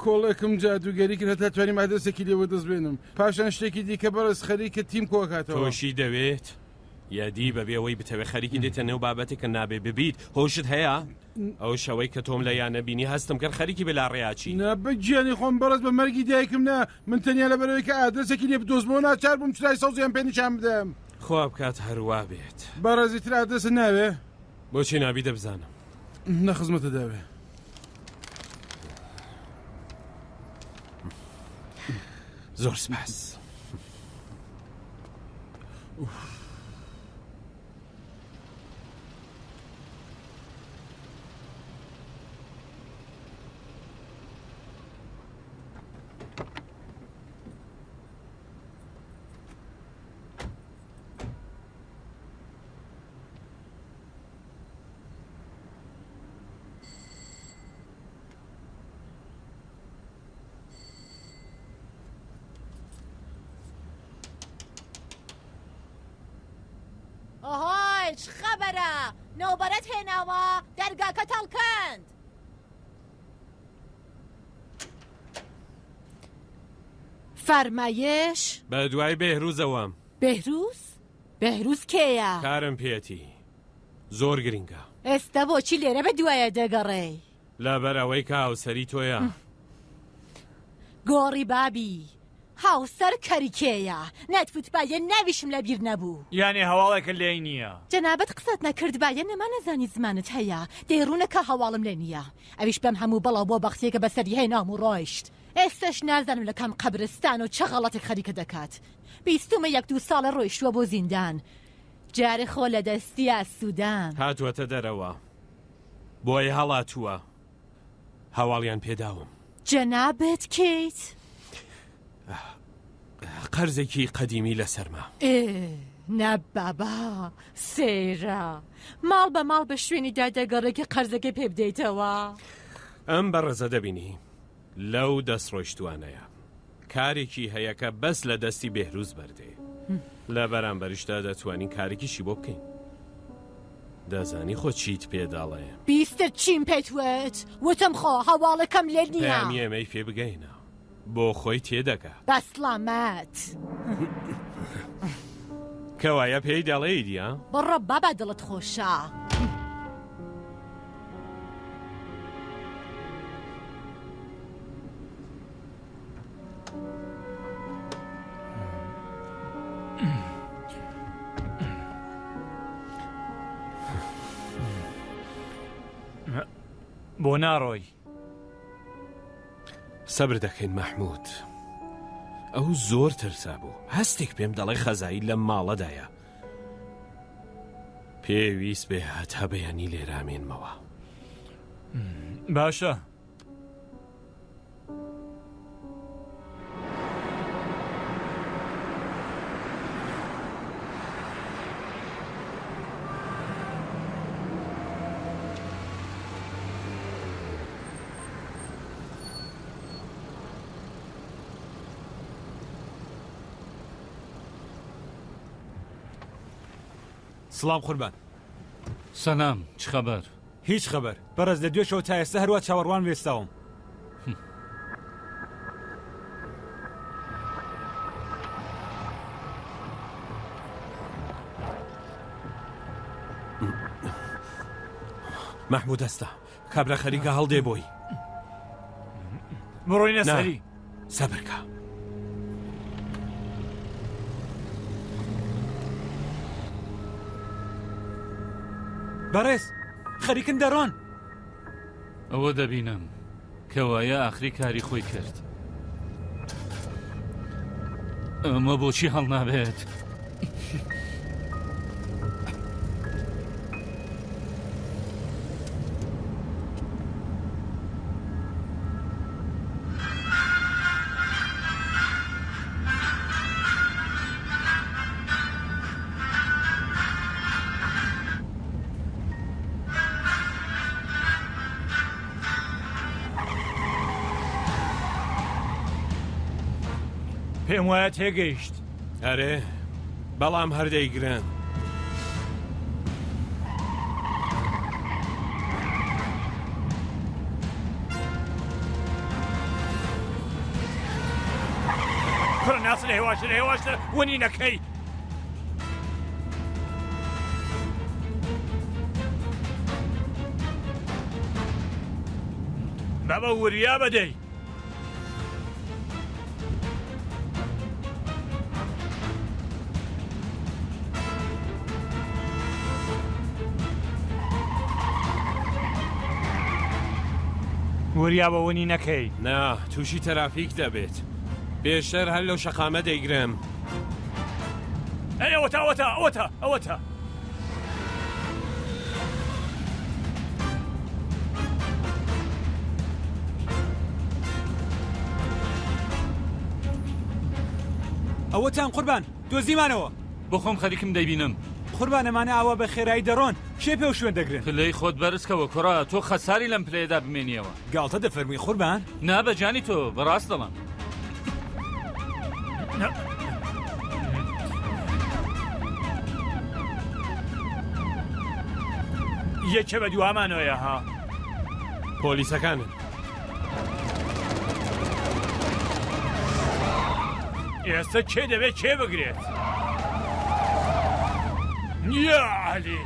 کۆڵێکم جادوگەری کرد هەتا توانیم ئادرسێکی لێوە دەستبێنم پاشان شتێکی دیکە بەڕێز خەریکە تیم کۆکاتەوە تۆشی دەوێت یادی بەبێەوەی بتەوێ خەریکی دێتە نێو بابەتێک کە نابێ ببیت هۆشت هەیە ئەو شەوەی کە تۆم لە یانەبینی هەستم کرد خەریکی بەلاڕێیاچی نەبەجیانی خۆم بەڕێز بە مەرگی دایکم نا من تەنیا لە بەرەوەی کە ئادرسێکی لێ بدۆزمەوە ناچار بووم چرای سەوزیان پێ نیشان بدەم خوا بکات هەروە بێت بەڕێزی تر ئادرسە ناوێ بۆچی نابی دەبزانم نەخزمەتە داوێ زۆر سپاس ئۆهۆی چ خەبەرە نەوبەرەت هێناوە دەرگاکە تەڵکەند فەرمایش بە دوای بێهروزەوەم بەهروز کێیە کارم پێێتی زۆر گرینگە ئێستا بۆچی لێرە بە دوایە دەگەڕێ لەبەرەوەی کە هاوسەری تۆیە گۆڕی بابی هاوسەر کەریکێیە نەتفوت باە ناویشم لە بیر نەبوو یانی هەواڵێکە لێ نییە جەنابەت قسەت نەکرد باە نەما نەزانی زمانت هەیە دەیڕوونەکە هەواڵم لێ نییە ئەویش بەم هەموو بەڵاو بۆ بەختێکە بەسەری هێنام و ڕۆیشت ئێستش نازانم لە کام قەبرستان و چه غەڵەتێک خەریکە دەکات بیستمە 1-2 ساڵە ڕۆیشتووە بۆ زیندان جارێ خۆ لە دەستی سوودان هاتووەتە دەرەوە بۆی هەڵاتووە هەواڵیان پێداوم جەنابەت کەیت قەرزێکی قەدیمی لەسەرما نەبابا سێرە ماڵ بە ماڵ بە شوێنی دادەگەڕێکی قەرزەکە پێ بدەیتەوە ئەم بەڕێزە دەبینی لەو دەستڕۆیشتوانەیە کارێکی هەیەکە بەس لە دەستی بێهروز بەردێ لە بەرامبەریشدا دەتوانین کارێکیشی بۆ بکەین دەزانی خۆ چیت پێداڵێ بیستر چیم پێتوێت وتم خۆ هەواڵەکەم لێ نییە پامی ئەمەی پێ بگەینە بۆ خۆی تێدەکە بەسلامەت کەوایە پێی دەڵێ دیە بڕە بابا دڵت خۆشە بۆ ناڕۆی سەبر دەکەین مەحموود ئەو زۆر ترسا بوو هەستێک پێم دەڵێ خەزایی لەم ماڵەدایە پێویست بێ هەتا بەیانی لێرامێنمەوە باشە سڵام قوربان سەنام چ خەبەر هیچ خەبەر بەڕێز لە دوێشەوە تا ئێستا هەروە چاوەڕوان وێستاوم مەحموود ئەستا کابرا خەریکە هەڵدێ بۆی بڕۆینە سەری سەبرکە بەڕێز خەریکن دەڕۆن ئەوە دەبینم کەوایە ئاخری کاری خۆی کرد ئەمە بۆچی هەڵ نابێت پێم وایە تێگەیشت ئەرێ بەڵام هەردەیگرن پڕ ناسن هێواشتر هێواشتر وەنی نەکەی بابە وریا بەدەی وریا بەوەنی نەکەی نا تووشی تەرافیک دەبێت پێشتر هەر لەو شەقامە دەیگرم ئەوەتە ئەوەتە ئەوەتە ئەوەتە ئەوەتان قوربان دۆزیمانەوە بۆ خۆم خەریکم دەیبینم قوربانەمانە ئاوا بە خێرایی دەڕۆن کێ پێ و شوێن دەگرن پلەی خۆت بەرزکەوە کوڕە تۆ خەساری لەم پلەیەدا بمێنیەوە گاڵتە دەفەرمی قوربان نا بەجانی تۆ بەڕاست دەڵم یەکێ بە دوامانەوەیە ها پۆلیسەکانن ئێستا کێ دەبێت کێ بگرێت یا عەلی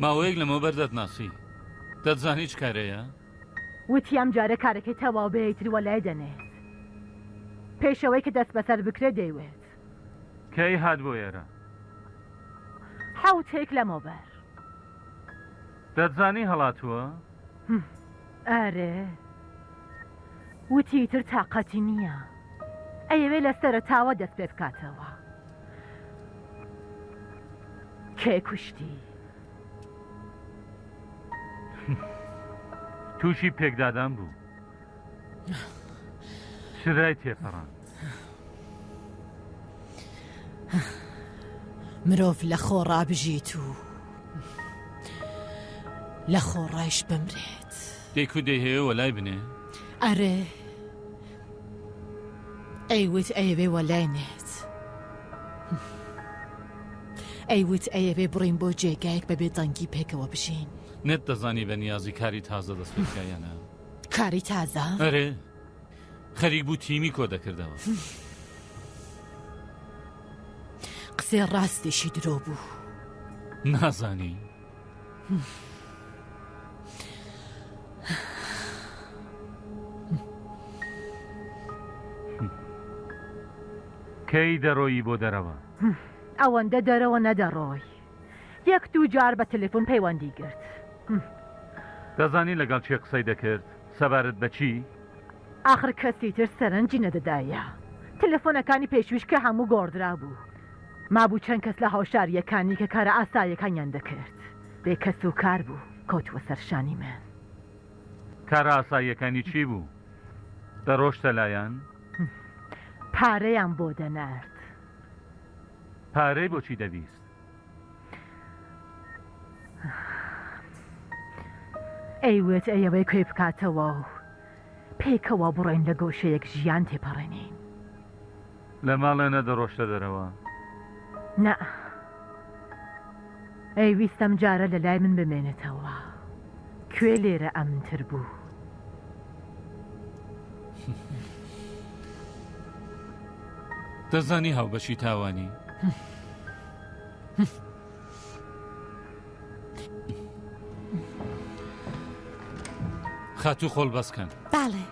ماوەیەک لەمە بەردەت ناسی دەتزانی چ کارەیە؟ وتی ئەم جارە کارەکەی تەواو بەیتر وەلای دەنێت پێشەوەی کە دەست بەسەر بکرێ دەیوێت کەی هات بۆ ئێرە حەوتێک لەمەوبەر دەتزانی هەڵاتووە؟ ئارێ وتی تر تااقەتی نییە ئەیەوێ لەسرە تاوە دەست پێ بکاتەوە کێ کوشتی تووشی پێکدادان بوو شرای تێپەڕان مرۆڤ لە خۆڕا بژیت و لە خۆڕایش بمرێت دێک و دەی هەیە وەلای بنێ ئەرێ ئەیوت ئەیەوێ وەلای نێت ئەیوت ئەیەوێ بڕین بۆ جێگایەک بەبێ دەنگی پێکەوە بژین نێت دەزانی بە نیازی کاری تازە دەست پێکایەنە کاری تازە؟ ئەرێ خەریک بوو تیمی کۆ دەکردەوە قسێ ڕاستێکی درۆ بوو نازانی کەی دەڕۆیی بۆ دەرەوە ئەوەندە دەرەوە نەدەڕۆی یەک دوو جار بە تەلێفۆن پەیوەندی کرد دەزانی لەگەڵ چێ قسەی دەکرد سەبارەت بە چی؟ ئاخر کەسی تر سەرنجی نەدەدایە تەلەفۆنەکانی پێشویش کە هەموو گۆڕدرا بوو مابوو چەند کەس لە هاوشاریەکانی کە کارە ئاساییەکانیان دەکرد بێ کەس و کار بوو کۆتوە سەرشانی من کارە ئاساییەکانی چی بوو؟ دەڕۆشتە لایەن؟ پارەیان بۆ دەنارد پارەی بۆچی دەبیست؟ ئەیوێت ئەیەوەی کوێ بکاتەوە و پێکەوە بڕێن لە گۆشەیەک ژیان تێپەڕێنین لە ماڵە نەدەڕۆشتە دەرەوە نە ئەیویستەم جارە لە لای من بمێنێتەوە کوێ لێرە ئەمنتر بوو دەزانی هاوبەشی تاوانی خاتوو خۆڵ بەسکەن باڵێ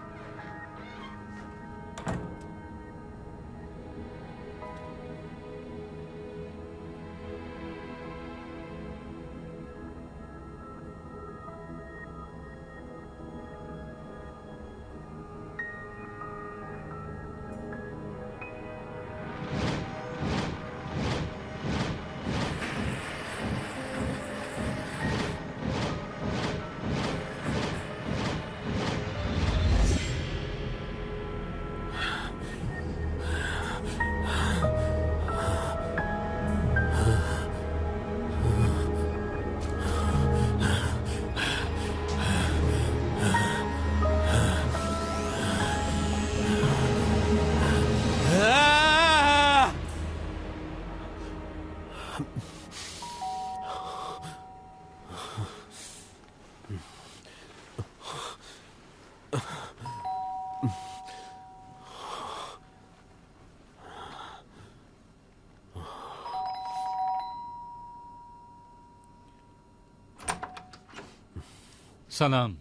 سلام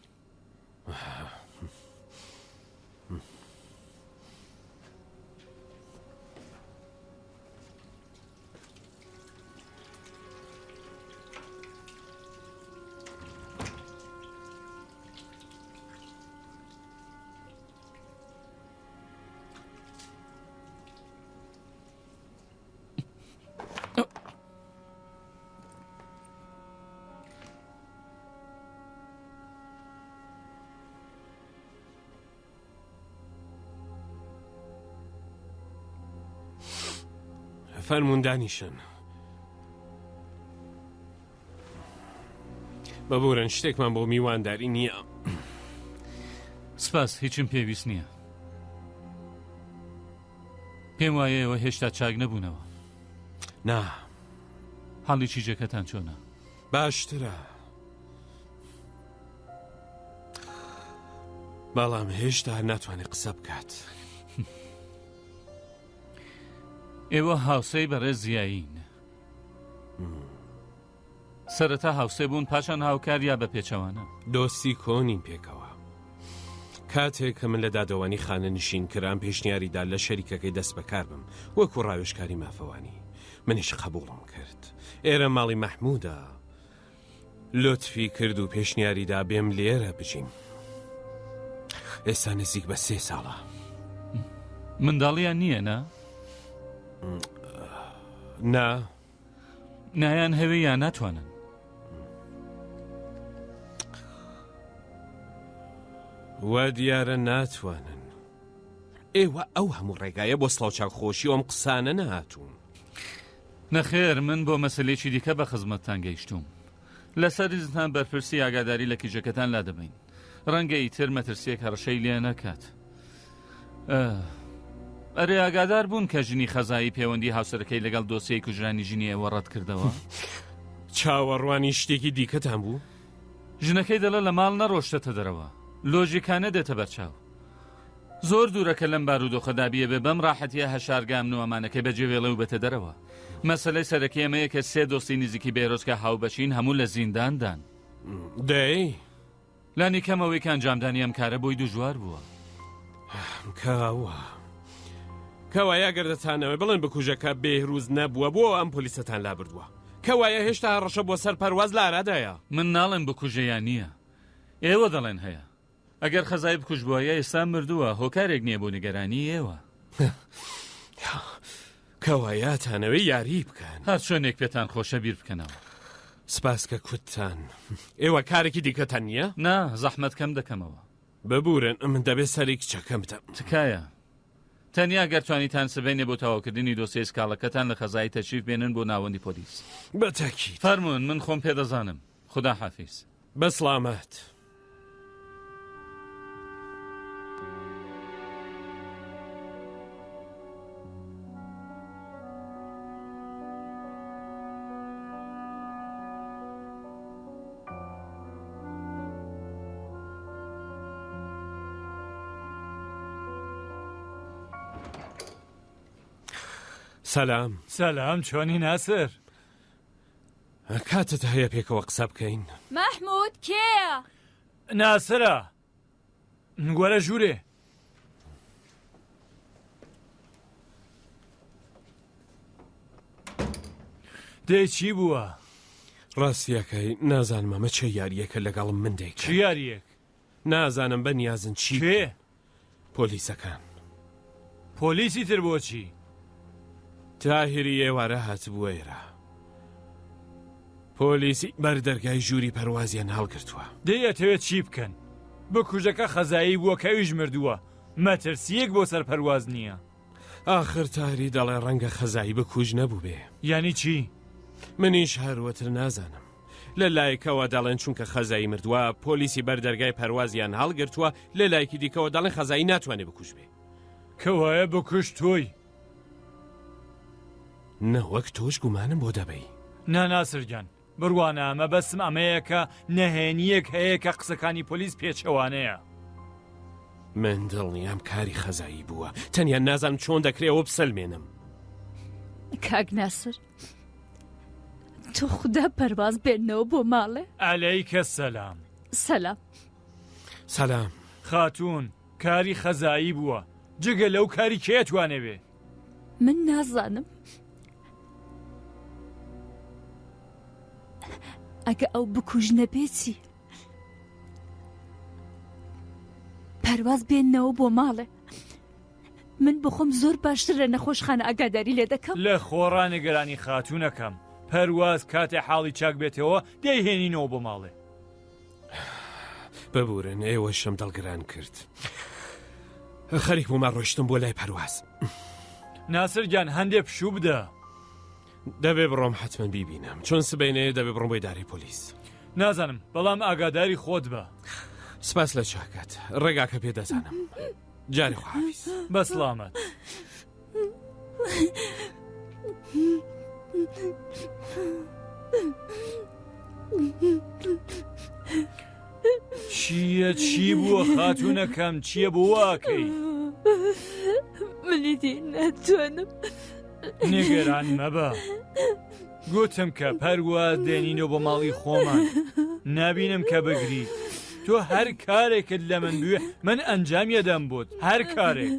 فەرموندانیشن بەبورن شتێکمان بۆ میوانداری نییە سپاس هیچم پێویست نییە پێم وایە ئەوە هێشتا چاک نەبوونەوە نا هەڵی چیجەکەتان چۆنە باشترە بەڵام هێشتا ناتوانێت قسە بکات ئێوە هاوسەی بەڕێز زیایین سەرەتا هاوسێ بوون پاشان هاوکار یا بە پێچەوانە دۆستی کۆنین پێکەوە کاتێک کە من لە دادەوانی خانە نشین کران پێشنیاریدا لە شەریکەکەی دەست بەکار بم وەکو ڕاوێژکاری مافەوانی منیش قبوڵم کرد ئێرە ماڵی مەحموودە لۆتفی کرد و پێشنیاریدا بێم لێرە بچین ئێستا نزیک بە 3 ساڵە منداڵیان نییە نا؟ نا نایان هەوێ یان ناتوانن وا دیارە ناتوانن ئێوە ئەو هەموو ڕێگایە بۆ سڵاو خۆشی ئەم قسانە نەهاتوون نەخێر من بۆ مەسلەیەکی دیکە بە خزمەتتان گەیشتوم لەسەر ریزتان بەرپرسی ئاگاداری لە کیژەکەتان لا دەبین ڕەنگە ئیتر مەترسیەک هەڕشەی لێ نەکات ئەرێ ئاگادار بوون کە ژنی خەزایی پەیوەندی هاوسەرەکەی لەگەڵ دۆسیەی کوژرانی ژنی ئێوە ڕەت کردەوە چاوەڕوانی شتێکی دیکەتان بوو ژنەکەی دەڵە لە ماڵ نەڕۆشتەتە دەرەوە لۆژیکانە دێتە بەرچاو زۆر دوورەکە لەم بارودۆخەدابیە بێ بەم ڕاحەتیە هەشارگام نوەمانەکە بەجێوێڵە و بەتە دەرەوە مەسەلەی سەرەکی ئەمەیە کە 3 دۆستی نزیکی بێرۆزکە هاوبەشین هەموو لە زینداندان دەی لانی کەمەوەی کانجامدانی ئەم کارە بۆی دوژوار بووە کەوایە گەردەتانەوەی بڵێن بکوژەکە بێهروز نەبووە بۆ ئەم پۆلیسەتان لابردووە کەوایە هێشتا ڕەشە بۆ سەر پەرواز لە ئارادایە من ناڵێن بکوژەیان نییە ئێوە دەڵێن هەیە ئەگەر خەزای بکوژ بووە ئێستا مردووە هۆکارێک نییە بۆ نیگەرانی ئێوە کەوایەتانەوەی یاری بکەن هەر شوێنێک پێتان خۆشە بیر بکەنەوە سپاس کە کوتتان ئێوە کارێکی دیکەتان نییە؟ نا زەحمەت کەم دەکەمەوە ببورن من دەبێت سەری کچەکەم بدەم تکایە تەنیا گەرتوانیتان سبەینێ بۆ تەواوکردنی دۆسیە سکاڵەکەتان لە خەزایی تەشریف بێنن بۆ ناوەندی پۆلیس بەتەکیت فەرمون من خۆم پێدەزانم خدا حافیز بەسڵامەت سەلام چۆنی ناسر کاتت هەیە پێکەوە قسە بکەین مەحموود کێیە؟ ناسرە گوەرە ژوورێ دەی چی بووە؟ ڕاستیەکەی نازانم ئەمە چه یاریەکە لەگەڵم من دەیکەن چی یاریەک؟ نازانم بە نیازن چی کێ؟ پۆلیسەکان پۆلیسی تر بۆچی؟ تاهیری ئێوارە هاتبووە ئێرە پۆلیسی بەردەرگای ژووری پەروازیان هەڵگرتووە دەیەتەوێت چی بکەن؟ بکوژەکە خەزایی بووە کەویش مردووە مەترسیەک بۆ سەر پەرواز نییە ئاخر تاری دەڵێ ڕەنگە خەزایی بکوژ نەبوو بێ یانی چی؟ منیش هەروەتر نازانم لە لایەکەوە دەڵێن چونکە خەزایی مردووە پۆلیسی بەردەرگای پەروازیان هەڵگرتووە لە لایەکی دیکەوە دەڵێن خەزایی ناتوانێت بکوژ بێ کەوایە بکوژ تۆی نەوەک تۆش گومانم بۆ دەبەی ناناسرگیان بڕوانە ئەمە بەسم ئەمەیە کە نەهێنیەک هەیە کە قسەکانی پۆلیس پێچەوانەیە من دڵنیام کاری خەزایی بووە تەنیا نازانم چۆن دەکرێەوە بسەلمێنم کاک ناسر تۆ خوددا پەرواز بێنەوە بۆ ماڵێ؟ ئەلەیکە سەلام سەلام خاتوون کاری خەزایی بووە جگە لەو کاری کێتوانێ بێ من نازانم ئەگە ئەو بکوژ نەبێتی پەرواز بێنەوە بۆ ماڵێ من بخۆم زۆر باشترە نەخۆشخانە ئاگاداری لێ دەکەم لە خۆڕانێگەرانی خاتوونەکەم پەرواز کاتێ حاڵی چاک بێتەوە دەیهێنینەوە بۆ ماڵێ ببورن ئێوە شەم دڵگران کرد خەریک بوومە ڕۆشتم بۆ لای پەرواز ناسرگیان هەندێ پشوو بدە دەبێ بڕۆم حتمما بیبینم چۆن سبەینێ دەبێ بڕۆم بۆی داری پۆلیس نازانم بەڵام ئاگاداری خۆت بە سپاس لە چاکات ڕێگاکە پێدەزانم جاری خواحافیز بەسڵامەت چی بووە خاتوونەکەم چییە بۆ واکەی؟ منیدی ناتوانم نیگەران مەبە گوتم کە پەرواز دێنینەوە بۆ ماڵی خۆمان نابینم کە بگری تۆ هەر کارێکت لە من بوێ من ئەنجام یەدەم بۆت هەر کارێک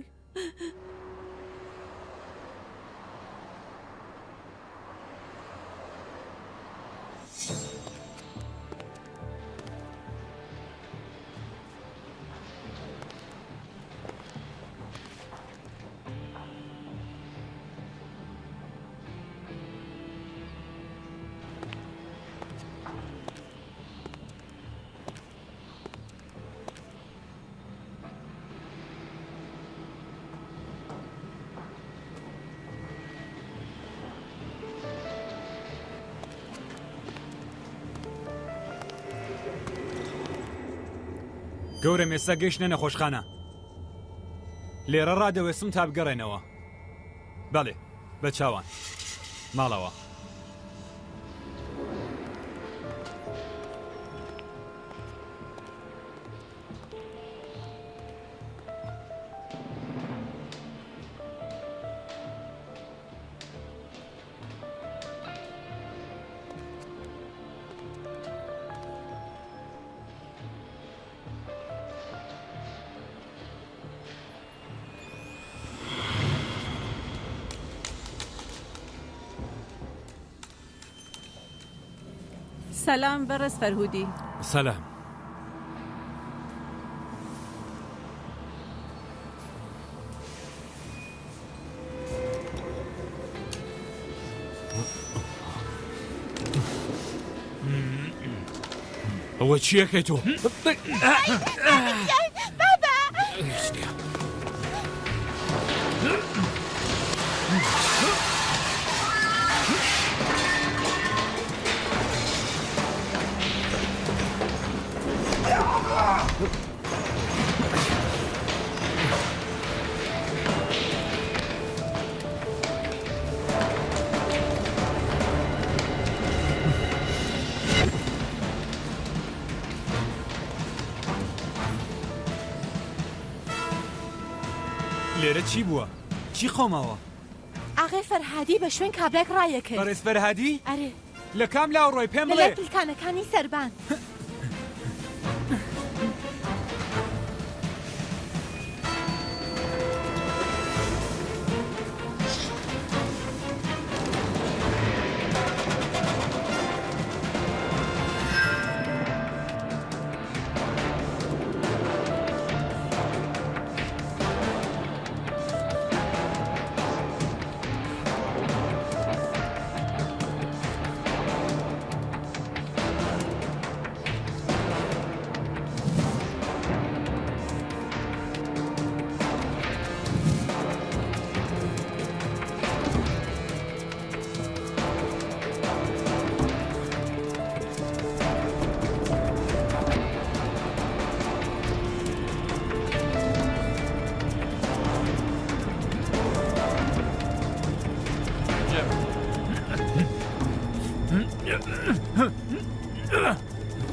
گەورە مێستا گەیشتە نەخۆشخانە لێرە ڕادەوێستم تا بگەڕێنەوە بەڵێ بە چاوان ماڵەوە سەلام بەڕێز فەرهودی سەلام ئەوە چیەکەی تۆ؟ لێرە چی بووە؟ چی خۆمەوە؟ ئاغای فەرهادی بە شوێن کابراک ڕایەکرد بەڕێز فەرهادی؟ ئەرێ لە کام لاوڕۆی پێم بڵێ لە پلکانەکانی سەربان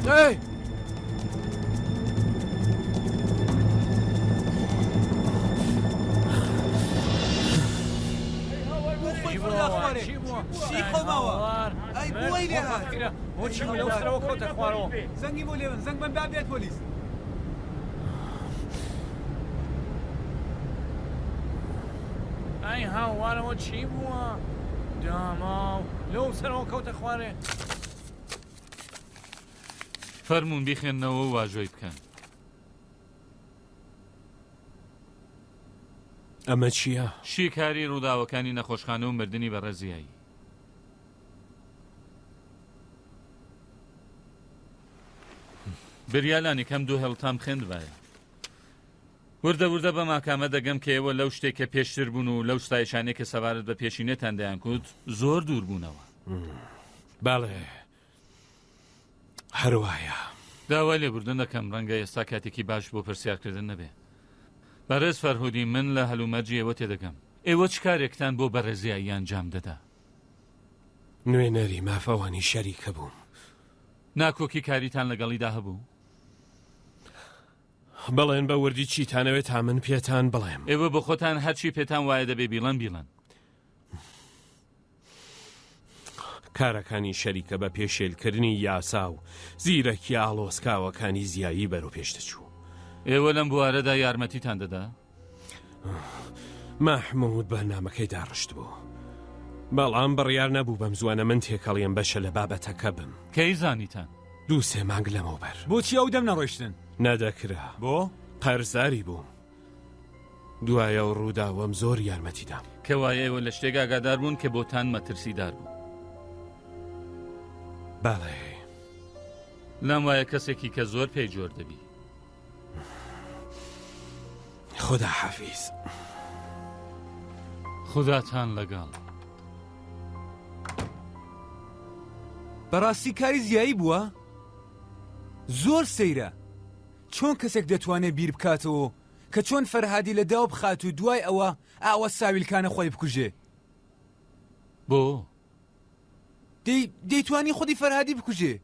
Hey! زەنگی بۆ لێون زەنگ بم بابێت پۆلیس ئەی هاوارەوە چی بووە؟ داماو لەو سەرەوە کەوتە خوارێ فەرموون بیخێننەوە و واژۆی بکەن ئەمە چییە؟ شیکاری ڕووداوەکانی نەخۆشخانە و مردنی بە ڕێزیایی بریالانی کەم دوو هێڵتام خوێندبایە وردە وردە بە ماکامە دەگەم کە ئێوە لەو شتێک کە پێشتر بوون و لەو ستایشانەیە کە سەبارەت بە پێشینێتان دەیانکوت زۆر دوور بوونەوە باڵێ هەروایە داوای لێبوردن دەکەم ڕەنگە ئێستا کاتێکی باش بۆ پرسیارکردن نەبێ بەڕێز فەرهودی من لە هەلومەرجی ئێوە تێدەگەم ئێوە چ کارێکتان بۆ بەڕێزیایی ئەنجام دەدا نوێنەری مافەوانی شەریکە بووم ناکۆکی کاریتان لەگەڵیدا هەبوو بەڵێن بە وردی چیتانەوێت تا من پێتان بڵێم ئێوە بە خۆتان هەرچی پێتان وایە دەبێ بیڵەن کارەکانی شەریکە بە پێشێلکردنی یاسا و زیرەکی ئاڵۆسکاوەکانی زیایی بەرەو پێش دەچوو. ئێوە لەم بوارەدا یارمەتیتان دەدا؟ مەحموود بەرنامەکەی داڕشت بوو، بەڵام بڕیار نەبوو بەم زوانە من تێکەڵیم بەشە لە بابەتەکە بم. کەی زانیتان؟ 2-3 مانگ لەمەوبەر. بۆچی ئەو دەم نەڕۆیشتن؟ نەدەکرا. بۆ؟ قەرزاری بووم. دوایە و ڕووداوەم زۆر یارمەتیدام. کەوایە ئێوە لە شتێک ئاگادار بوون کە بۆتان مەترسیدار بوو. بەڵێ. لەم وایە کەسێکی کە زۆر پێی جۆر دەبی. خدا حەفیز. خوداتان لەگەڵ. بەڕاستی کاری زیایی بووە؟ زۆر سەیرە. چۆن کەسێک دەتوانێت بیر بکاتەوە کە چۆن فەرهادی لە داو بخات و دوای ئەوە ئاوە ساویلکانە خۆی بکوژێ؟ بۆ؟ دەیتوانی خودی فەرهادی بکوژێ؟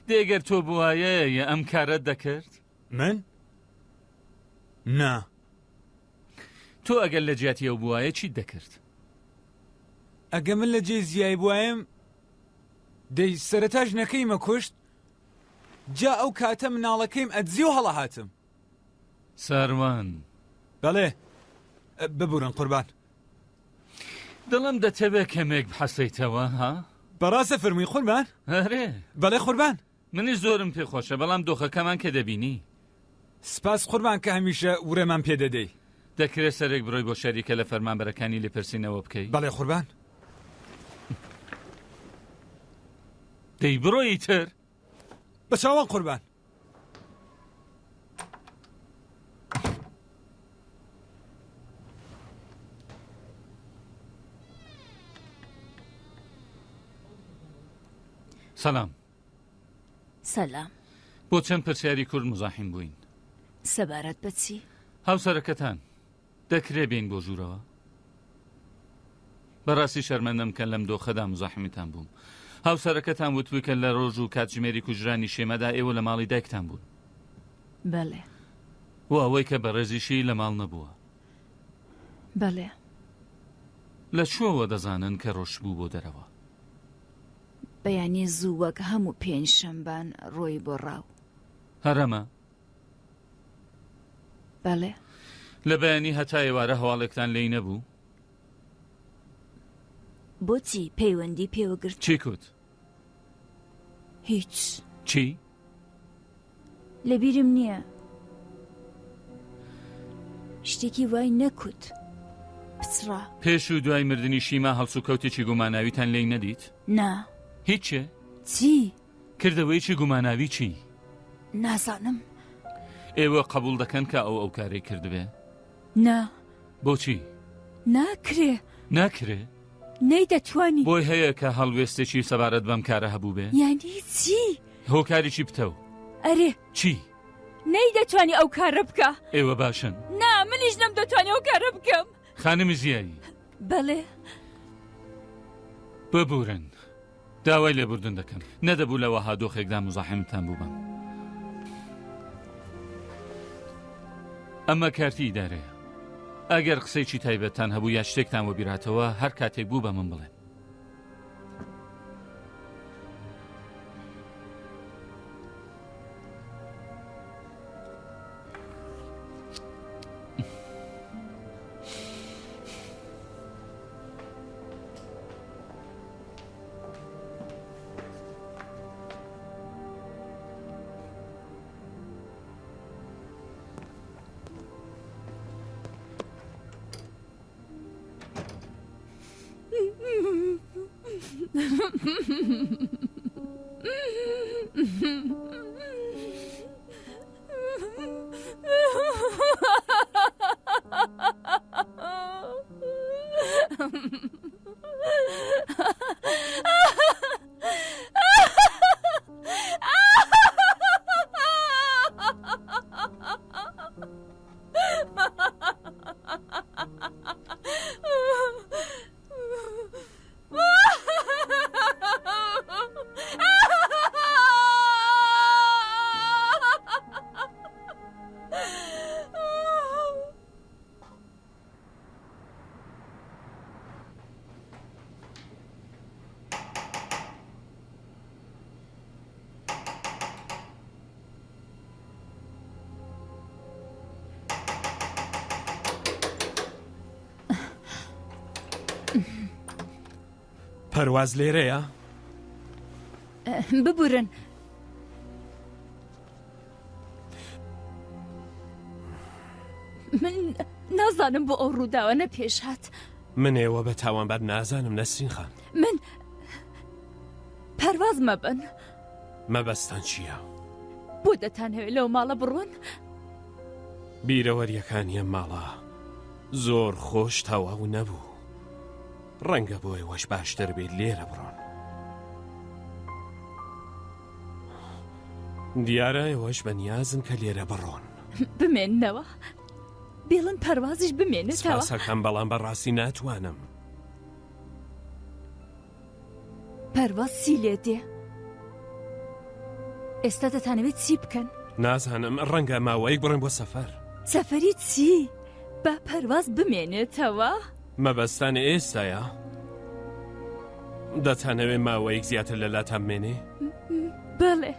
دێگەر تۆ بوایە ئەم کارەت دەکرد؟ من؟ نا. تۆ ئەگەر لە جیاتی ئەو بوایە چیت دەکرد؟ ئەگە من لە جێ زیایی بوایم دەی سەرەتا ژنەکەیمە کوشت، جا ئەو کاتە مناڵەکەیم ئەدزی و هەڵە هاتم. ساروان. بەڵێ ببورن قوربان. دڵم دەتەوێت کەمێک بحەسەیتەوە ها؟ بەڕاستە فەرمووی قوربان؟ هەرێ. بەڵێ قوربان. منیش زۆرم پێخۆشە بەڵام دۆخەکەمان کە دەبینی. سپاس قوربان کە هەمیشە ورێمان پێدەدەی. دەکرێت سەرێک بڕۆی بۆ شەریکە لە فەرمانبەرەکانی لێپرسینەوە بکەیت؟ بەڵێ قوربان. دەی بڕۆی تر؟ بە چاوان قوربان. سەلام. سەلام. بۆ چەند پرسیاری کورد مزاحیم بووین؟ سەبارەت بەچی؟ هاوسەرەکەتان دەکرێ بین بۆ ژوورەوە؟ بەڕاستی شەرمەندەم کە لەم دۆخەدا مزاحمیتان بووم. هاوسەرەکەتان وتووی کە لە ڕۆژ و کاتژمێری کوژرانی شێمەدا ئێوە لە ماڵی دایکتان بوون. بەڵێ. و ئەوەی کە بەڕێزیشی لە ماڵ نەبووە. بەڵێ. لە چۆوە دەزانن کە ڕۆژ بوو بۆ دەرەوە؟ بەیانی زوو وەک هەموو پێنج شەمبان ڕۆی بۆ ڕاو. هەرەمە؟ بەڵێ. لە بەیانی هەتا ئێوارە هەواڵێکتان لێی نەبوو؟ بۆچی پەیوەندی پێوەگرت؟ چی کوت؟ هیچ. چی؟ لەبیرم نییە. شتێکی وای نەکوت. پچڕا. پێش و دوای مردنی شیما هەڵسوکەوتێکی گوماناویتان لێی نەدیت؟ نا. هیچێ؟ چی؟ کردەوەیکی گوماناوی چی؟ نازانم. ئێوە قبول دەکەن کە ئەو کارەی کردبێ؟ نا. بۆچی؟ ناکرێ. ناکرێ؟ نەی دەتوانی. بۆی هەیە کە هەڵوێستێکی سەبارەت بەم کارە هەبوو بێ؟ یانی چی؟ هۆکاریی بتەو. ئەرێ. چی؟ نەی دەتوانی ئەو کارە بکە. ئێوە باشن. نا منیش نەم دەتوانی ئەو کارە بکەم. خانمی زیایی. بەڵێ. ببورن. داوای لێبوردن دەکەم. نەدەبوو لەوەها دۆخێکدا مزاحمتان بوو بم. ئەمە کارتی ئیدارەیە. ئەگەر قسەیکی تایبەتان هەبوو یا شتێکتان وە بیراتەوە هەر کاتێک بوو بە من بڵێن. پەرواز لێرەیە؟ ببورن. من نازانم بۆ ئەو ڕووداوە نەپێش هات. من ئێوە بە تاوانبار نازانم نەسرین خان. من پەرواز مەبن. مەبەستان چییە؟ بۆ دەتانەوێت لەو ماڵە بڕۆن؟ بیرەوەریەکانی ئەم ماڵە زۆر خۆش تەواو نەبوو. ڕەنگە بۆ ئێوەش باشتر بێت لێرە بڕۆن. دیارە ئێوەش بەنیازن کە لێرە بڕۆن. بمێننەوە. بێڵن پەروازیش بمێنێتەوە. سپاسەکەم بەڵام بەڕاستی ناتوانم. پەرواز چی لێ دێ؟ ئێستا دەتانەوێت چی بکەن؟ نازانم ڕەنگە ماوەیەک بڕێن بۆ سەفەر. سەفەری چی؟ با پەرواز بمێنێتەوە؟ مەبەستانە ئێستایە؟ دەتانەوێت ماوەیەک زیاتر لەلاتان بمێنێ؟ بەڵێ.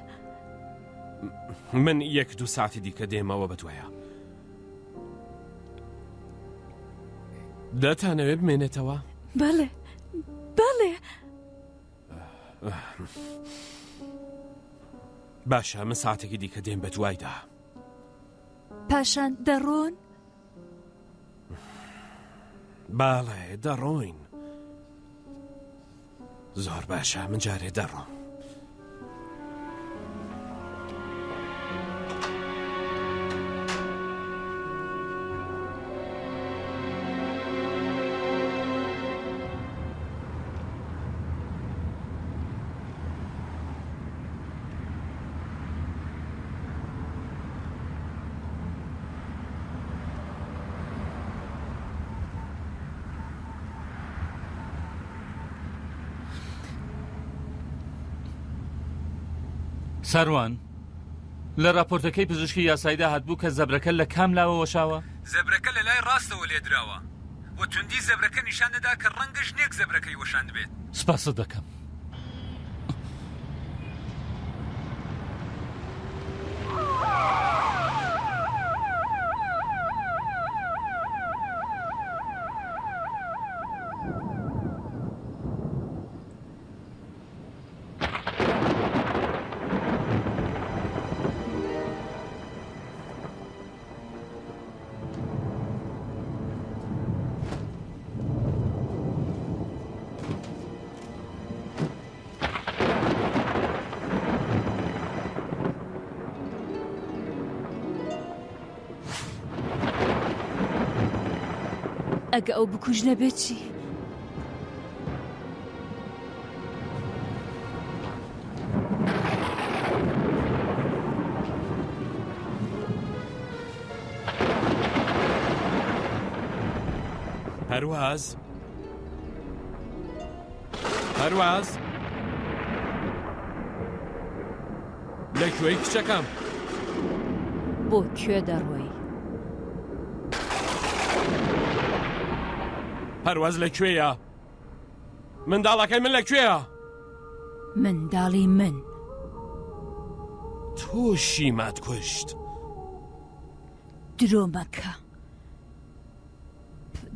من 1-2 ساعتی دیکە دێمەوە بەدوایە. دەتانەوێت بمێنێتەوە؟ بەڵێ بەڵێ. باشە من ساعتێکی دیکە دێم بە دوایدا. پاشان دەڕۆن؟ باڵێ دەڕۆین. زۆر باشە من جارێ دەڕۆم. سەروان لە راپۆرتەکەی پزیشکی یاساییدا هاتبوو کە زەبرەکە لە کام لاوە وەشاوە؟ زەبرەکە لە لای ڕاستەوە لێدراوە و توندی زەبرەکە نیشان دەدا کە ڕەنگەش نێک زەبرەکەی وەشاند بێت. سپاست دەکەم. ئەگە ئەو بکوژنە بێت چی؟ پەرواز پەرواز لەکوێی کچەکەم؟ بۆ کوێ دەڕۆی؟ پەرواز لەکوێیە؟ منداڵەکەی من لەکوێیە؟ منداڵی من. تۆ شیمات کوشت. درۆ مەکە.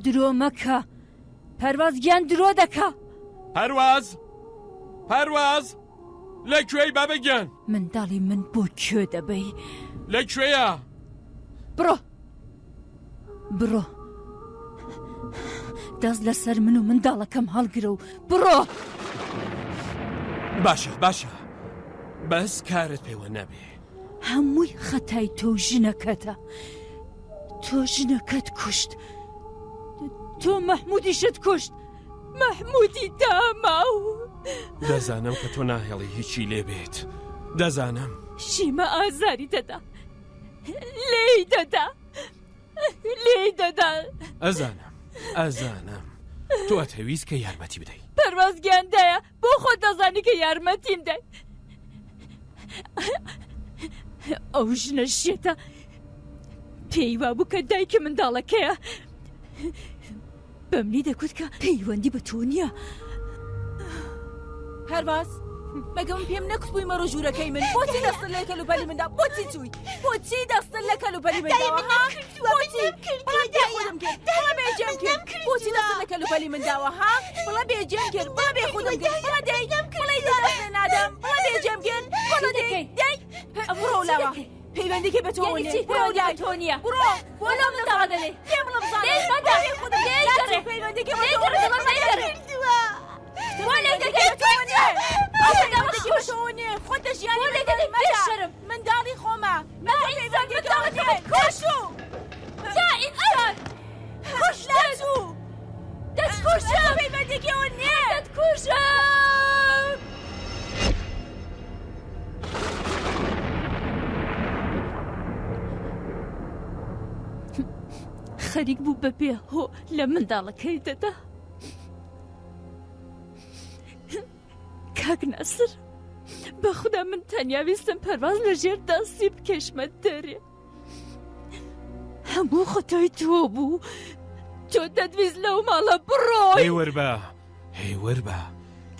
درۆ مەکە. پەرواز گیان درۆ دەکا. پەرواز پەرواز لەکوێی بابەگیان؟ منداڵی من بۆ کوێ دەبەی؟ لەکوێیە؟ بڕۆ بڕۆ. دەست لەسەر من و منداڵەکەم هەڵگرە و بڕۆ. باشە باشە بەس کارت پێوە نەبێ. هەمووی خەتای تۆ ژنەکەتە. تۆ ژنەکەت کوشت. تۆ مەحموودیشت کوشت. مەحموودی داماو. دەزانم کە تۆ ناهێڵی هیچی لێ بێت. دەزانم. شیمە ئازاری دەدا. لێی دەدا. لێی دەدا. ئەزانم تۆ ئەتەویست کە یارمەتی بدەیت. پەرواز گیاندایە بۆ خۆت دەزانی کە یارمەتیم دەی. ئەو ژنە شێتە پێی وابوو کە دایکی منداڵەکەیە. بەمنی دەکوت کە پەیوەندی بە تۆ نییە. پەرواز مەگە من پێم نەکوت بووی مەڕۆ ژوورەکەی من بۆچی دەستن لە کەلوپەلی مندا بۆچی چووی بۆچی دەستن لە کەلوپەلی منداوە ها بۆچی بڵێ بێخودم کرد بڵێ بێجێم کرد بۆچی دەستن لە کەلوپەلی منداوە ها بڵێ بێجێم کرد بڵێ بێخودم کرد بڵێ دەی بڵێ دەستێ نادەم بڵێ بێجێم کرد بڵێ دەی بڕۆ لاوە پەیوەندێکی بە تۆ بڕۆ لای تۆ نییە بڕۆ بۆ لەم منداوە دەڵێ پێم بڵە بزانێ بێخودم کرد پەیوەندێکی بە تۆ منداڵی خۆمە کۆشو خوش لازوو دەتکوشە پەیوەندێکیەوە نییە دەتکوشە خەریک بوو بەبێ هۆ لە منداڵەکەی دەدا کاک نەسر بەخدا من تەنیاویستم پەرواز لە ژێر دەستی بکەشمە دەرێ هەموو خەتای تۆ بوو تۆ دەدویست لەو ماڵە بڕۆی هەی وەربە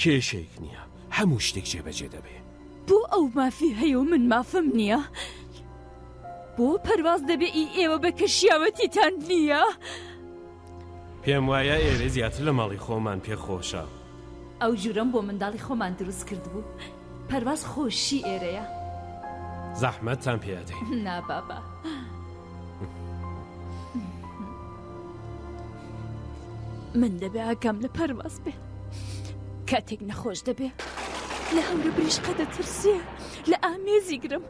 کێشێک نییە هەموو شتێک جێبەجێ دەبێ بۆ ئەو مافی هەیە و من مافم نییە بۆ پەرواز دەبێ ئێوە بە کەشیاوەتیتان نییە پێم وایە ئێرە زیاتر لە ماڵی خۆمان پێخۆشە ئەو جورم بۆ منداڵی خۆمان دروست کرد بوو پەرواز خۆشی ئێرەیە زەحمەتتان پێدەین نابابا من دەبێ ئاگام لە پەرواز بێ کاتێک نەخۆش دەبێ لە هەورە بریشقە دەترسێ لە ئامێزی گرم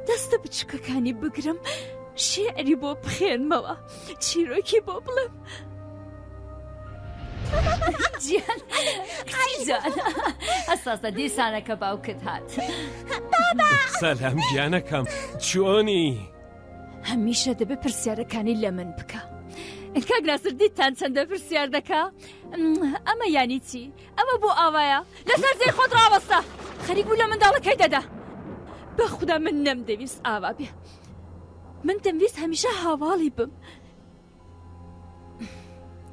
دەستە بچکەکانی بگرم شێعری بۆ بخێنمەوە چیرۆکی بۆ بڵێم جیان جان ئەساسە دیسانەکە باوکت هات سەلام گیانەکەم چۆنی هەمیشە دەبێ پرسیارەکانی لە من بکە کاک ناسر دیتان چەندە پرسیار دەکا ئەمە یانی چی ئەمە بۆ ئاوایە لەسەر جێی خۆت ڕاوەستە خەریک بوو لە منداڵەکەی دەدا بەخدا من نەمدەویست ئاوا بێ من دەمویست هەمیشە هاواڵی بم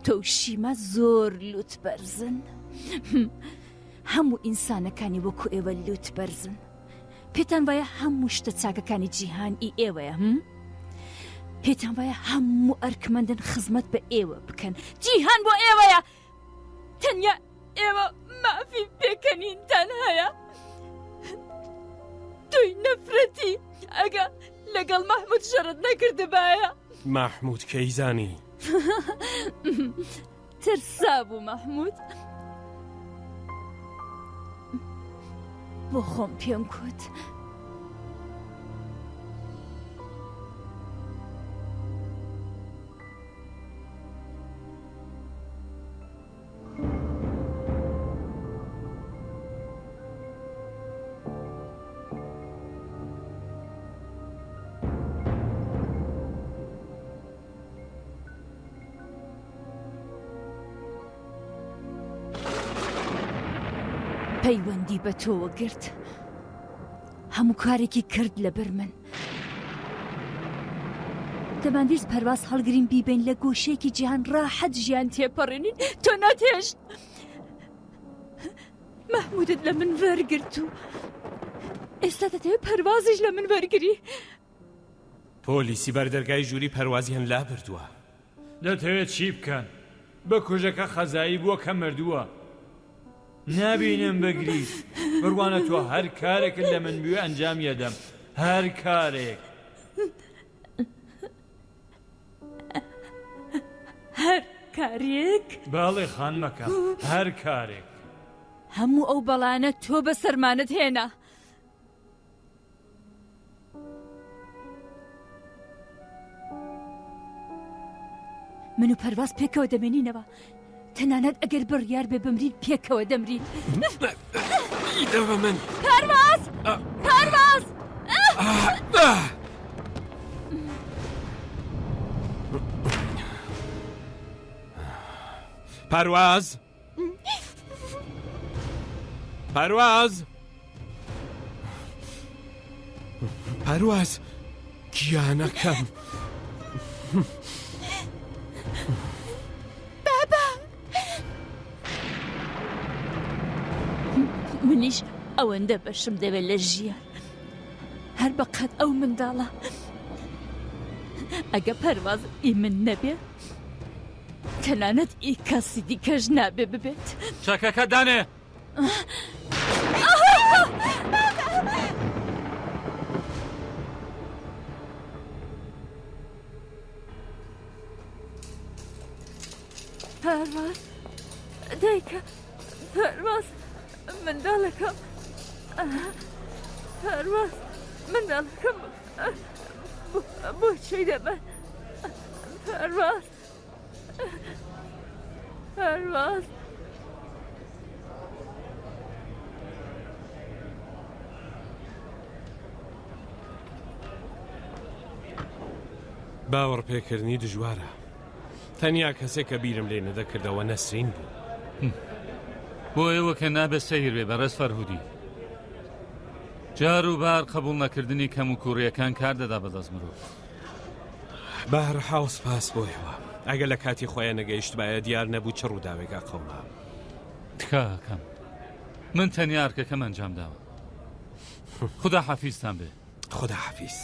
تۆشیمە زۆر لوت بەرزن هەموو ئینسانەکانی وەکو ئێوە لوت بەرزن پێتان وایە هەموو شتە چاکەکانی جیهانی ئێوەیە پێتان وایە هەموو ئەرکمەندن خزمەت بە ئێوە بکەن جیهان بۆ ئێوەیە تەنیا ئێوە مافی پێکەنینتان هەیە توی نەفرەتی ئەگە لەگەڵ مەحموود شەڕت نەکردبایە مەحموود کەیزانی ترسا بوو مەحموود بۆ خۆم پێم کوت پەیوەندی بە تۆوە گرت هەموو کارێکی کرد لەبەر من دەمانویست پەرواز هەڵگرین بیبین لە گۆشەیەکی جیهان ڕاحەت ژیان تێپەڕێنین تۆ ناتێشت مەحمودت لە من وەرگرت و ئێستا دەتەوێت پەروازیش لە من وەرگری پۆلیسی بەردەرگای ژووری پەروازیان لا بردووە دەتەوێت چی بکەن بە کۆژەکە خەزایی بووە کە مردووە نابینم بەگریس بڕوانە تۆ هەر کارێکت لە من بوێ ئەنجام یەدەم هەر کارێک هەر کارێک باڵێ خانمەکە هەر کارێک هەموو ئەو بەڵانە تۆ بە سەرمانت هێنا من و پەرواز پێکەوە دەمێنینەوە تەنانەت ئەگەر بڕیار بێ بمرین پێکەوە دەمرین ئیدەوە من پەرواز پەرواز پەرواز پەرواز پەرواز گیانەکەم منیش ئەوەندە بەشم دەوێت لە ژیان هەر بەقەت ئەو منداڵە ئەگە پەرواز ئی من نەبێ تەنانەت ئی کەسی دیکەش نابێ ببێت چاکەکە دانێ پەرواز دایکە پەرواز منداڵەکەم پەرواز منداڵەکەم بۆچی دەبێت پەرواز پەرواز باوەڕ پێکردنی دژوارە تەنیا کەسێک کە بیرم لێ نەدەکردەوە نەسرین بوو بۆ ئێوە کە نابێت سەیر بێ بەڕێز فەرهودی جار و بار قبول نەکردنی کەم و کوڕیەکان کار دەدا بەدەست مرۆڤ بەهر حاوس پاس بۆیەوە ئەگە لە کاتی خۆیان نەگەیشت باە دیار نەبوو چ ڕووداوێکا قەوما تکاکەم من تەنیا ئەرکەکەم ئەنجام داوە خدا حەفیزتان بێ خدا حەفیز